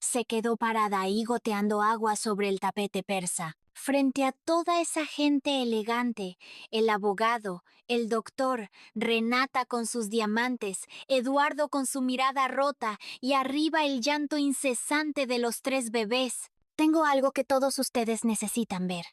Se quedó parada ahí goteando agua sobre el tapete persa, frente a toda esa gente elegante, el abogado, el doctor, Renata con sus diamantes, Eduardo con su mirada rota y arriba el llanto incesante de los 3 bebés. Tengo algo que todos ustedes necesitan ver,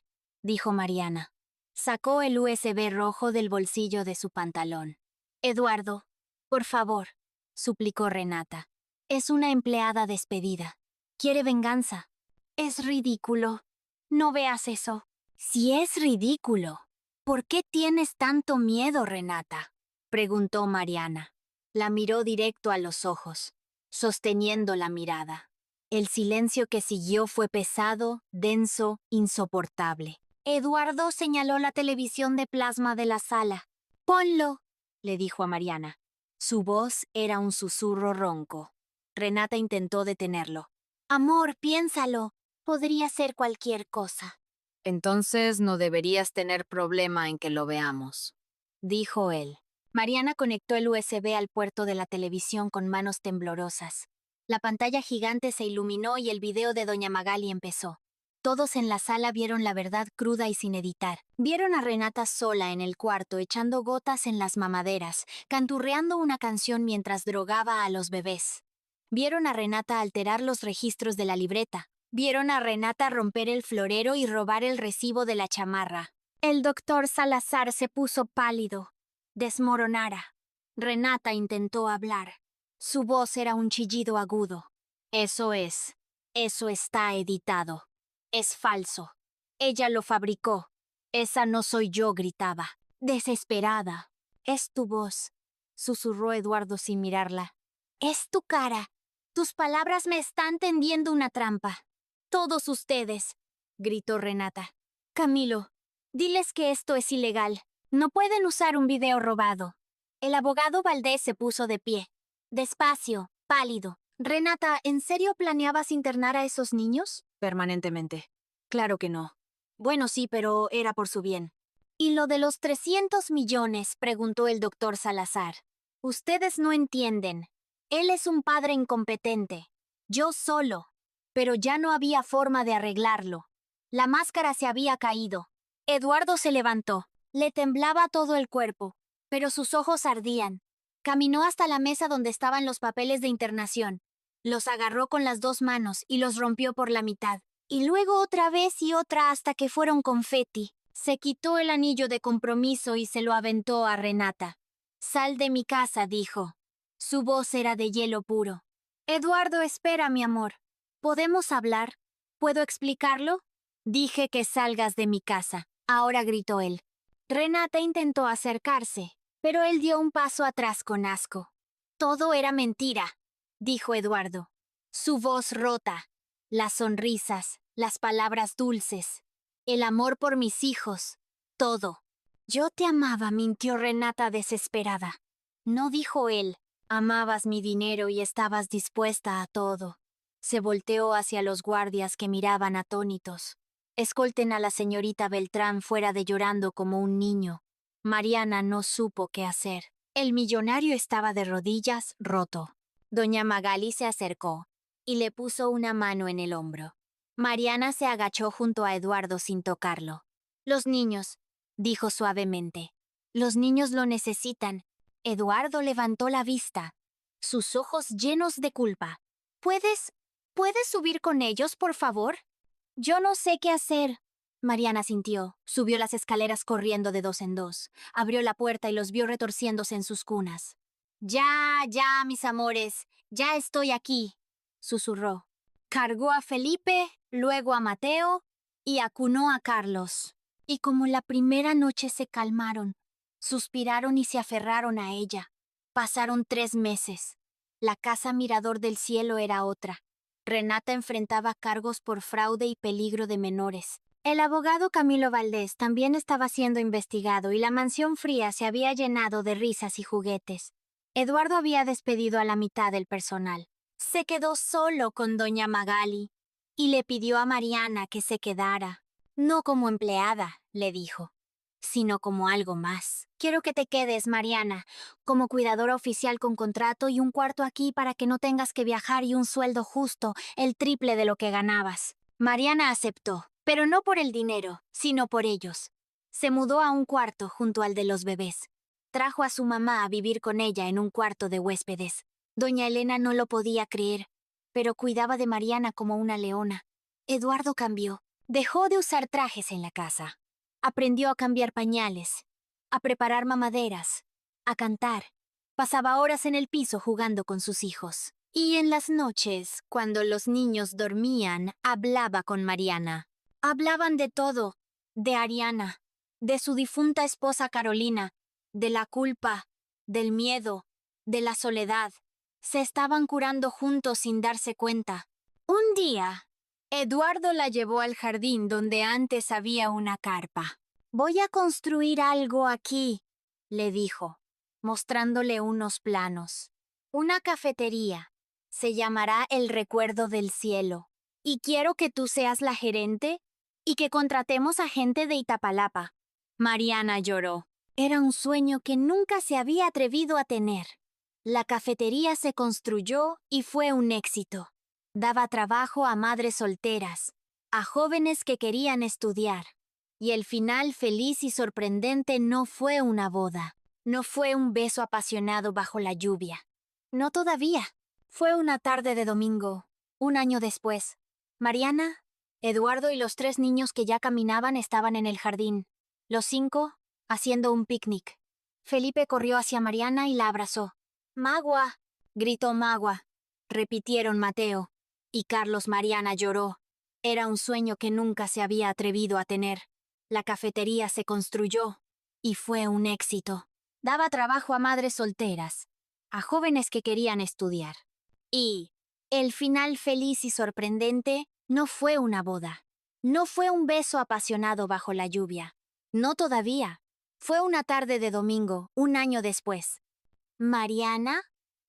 dijo Mariana. Sacó el USB rojo del bolsillo de su pantalón. Eduardo, por favor, suplicó Renata. Es una empleada despedida. Quiere venganza. Es ridículo. No veas eso. Si es ridículo, ¿por qué tienes tanto miedo, Renata?, preguntó Mariana. La miró directo a los ojos, sosteniendo la mirada. El silencio que siguió fue pesado, denso, insoportable. Eduardo señaló la televisión de plasma de la sala. «Ponlo», le dijo a Mariana. Su voz era un susurro ronco. Renata intentó detenerlo. «Amor, piénsalo. Podría ser cualquier cosa». Entonces no deberías tener problema en que lo veamos, dijo él. Mariana conectó el USB al puerto de la televisión con manos temblorosas. La pantalla gigante se iluminó y el video de doña Magali empezó. Todos en la sala vieron la verdad cruda y sin editar. Vieron a Renata sola en el cuarto echando gotas en las mamaderas, canturreando una canción mientras drogaba a los bebés. Vieron a Renata alterar los registros de la libreta. Vieron a Renata romper el florero y robar el recibo de la chamarra. El doctor Salazar se puso pálido. Desmoronara. Renata intentó hablar. Su voz era un chillido agudo. Eso está editado. Es falso. Ella lo fabricó. Esa no soy yo, gritaba. Desesperada. Es tu voz, susurró Eduardo sin mirarla. Es tu cara. Tus palabras me están tendiendo una trampa. Todos ustedes, gritó Renata. Camilo, diles que esto es ilegal. No pueden usar un video robado. El abogado Valdés se puso de pie. Despacio, pálido. Renata, ¿en serio planeabas internar a esos niños? permanentemente. Claro que no. Bueno, sí, pero era por su bien. ¿Y lo de los 300 millones?, preguntó el doctor Salazar. Ustedes no entienden. Él es un padre incompetente. Yo solo. Pero ya no había forma de arreglarlo. La máscara se había caído. Eduardo se levantó. Le temblaba todo el cuerpo, pero sus ojos ardían. Caminó hasta la mesa donde estaban los papeles de internación. Los agarró con las 2 manos y los rompió por la mitad. Y luego otra vez y otra hasta que fueron confeti. Se quitó el anillo de compromiso y se lo aventó a Renata. «Sal de mi casa», dijo. Su voz era de hielo puro. «Eduardo, espera, mi amor. ¿Podemos hablar? ¿Puedo explicarlo?» «Dije que salgas de mi casa», ahora gritó él. Renata intentó acercarse, pero él dio un paso atrás con asco. «Todo era mentira», dijo Eduardo. Su voz rota, las sonrisas, las palabras dulces, el amor por mis hijos, todo. «Yo te amaba», mintió Renata desesperada. «No», dijo él. «Amabas mi dinero y estabas dispuesta a todo». Se volteó hacia los guardias que miraban atónitos. «Escolten a la señorita Beltrán fuera de llorando como un niño». Mariana no supo qué hacer. El millonario estaba de rodillas, roto. Doña Magali se acercó y le puso una mano en el hombro. Mariana se agachó junto a Eduardo sin tocarlo. «Los niños», dijo suavemente. «Los niños lo necesitan». Eduardo levantó la vista, sus ojos llenos de culpa. ¿Puedes subir con ellos, por favor?» «Yo no sé qué hacer». Mariana sintió, subió las escaleras corriendo de dos en dos, abrió la puerta y los vio retorciéndose en sus cunas. «Ya, ya, mis amores, ya estoy aquí», susurró. Cargó a Felipe, luego a Mateo y acunó a Carlos. Y como la primera noche se calmaron, suspiraron y se aferraron a ella. Pasaron 3 meses. La casa Mirador del Cielo era otra. Renata enfrentaba cargos por fraude y peligro de menores. El abogado Camilo Valdés también estaba siendo investigado y la mansión fría se había llenado de risas y juguetes. Eduardo había despedido a la mitad del personal. Se quedó solo con doña Magali y le pidió a Mariana que se quedara. «No como empleada», le dijo, «sino como algo más. Quiero que te quedes, Mariana, como cuidadora oficial con contrato y un cuarto aquí para que no tengas que viajar y un sueldo justo, el triple de lo que ganabas». Mariana aceptó, pero no por el dinero, sino por ellos. Se mudó a un cuarto junto al de los bebés. Trajo a su mamá a vivir con ella en un cuarto de huéspedes. Doña Elena no lo podía creer, pero cuidaba de Mariana como una leona. Eduardo cambió. Dejó de usar trajes en la casa. Aprendió a cambiar pañales, a preparar mamaderas, a cantar. Pasaba horas en el piso jugando con sus hijos. Y en las noches, cuando los niños dormían, hablaba con Mariana. Hablaban de todo, de Ariana, de su difunta esposa Carolina, de la culpa, del miedo, de la soledad. Se estaban curando juntos sin darse cuenta. Un día, Eduardo la llevó al jardín donde antes había una carpa. «Voy a construir algo aquí», le dijo, mostrándole unos planos. «Una cafetería. Se llamará El Recuerdo del Cielo. Y quiero que tú seas la gerente y que contratemos a gente de Itapalapa». Mariana lloró. Era un sueño que nunca se había atrevido a tener. La cafetería se construyó y fue un éxito. Daba trabajo a madres solteras, a jóvenes que querían estudiar. Y el final feliz y sorprendente no fue una boda. No fue un beso apasionado bajo la lluvia. No todavía. Fue una tarde de domingo, un año después. Mariana, Eduardo y los 3 niños que ya caminaban estaban en el jardín. Los 5, haciendo un picnic. Felipe corrió hacia Mariana y la abrazó. «Magua», gritó Magua. Repitieron Mateo. Y Carlos. Mariana lloró. Era un sueño que nunca se había atrevido a tener. La cafetería se construyó y fue un éxito. Daba trabajo a madres solteras, a jóvenes que querían estudiar. Y el final feliz y sorprendente no fue una boda. No fue un beso apasionado bajo la lluvia. No todavía. Fue una tarde de domingo, un año después. Mariana,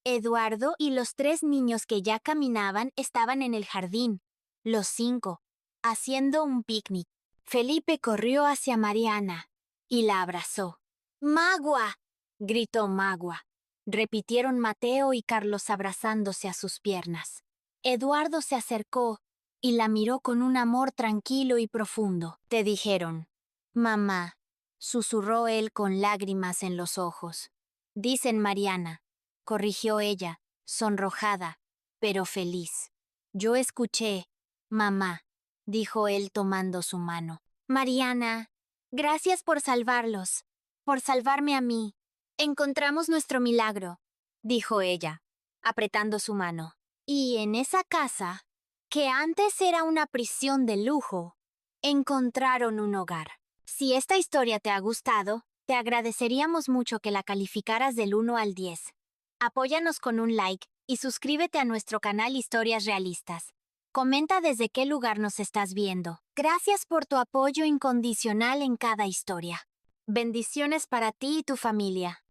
Eduardo y los 3 niños que ya caminaban estaban en el jardín, los 5, haciendo un picnic. Felipe corrió hacia Mariana y la abrazó. «¡Magua!», gritó Magua. Repitieron Mateo y Carlos abrazándose a sus piernas. Eduardo se acercó y la miró con un amor tranquilo y profundo. «Te dijeron». «Mamá», susurró él con lágrimas en los ojos. «Dicen Mariana», corrigió ella, sonrojada, pero feliz. «Yo escuché, mamá», dijo él tomando su mano. «Mariana», Gracias por salvarlos, por salvarme a mí. Encontramos nuestro milagro, dijo ella, apretando su mano. Y en esa casa, que antes era una prisión de lujo, encontraron un hogar. Si esta historia te ha gustado, te agradeceríamos mucho que la calificaras del 1 al 10. Apóyanos con un like y suscríbete a nuestro canal Historias Realistas. Comenta desde qué lugar nos estás viendo. Gracias por tu apoyo incondicional en cada historia. Bendiciones para ti y tu familia.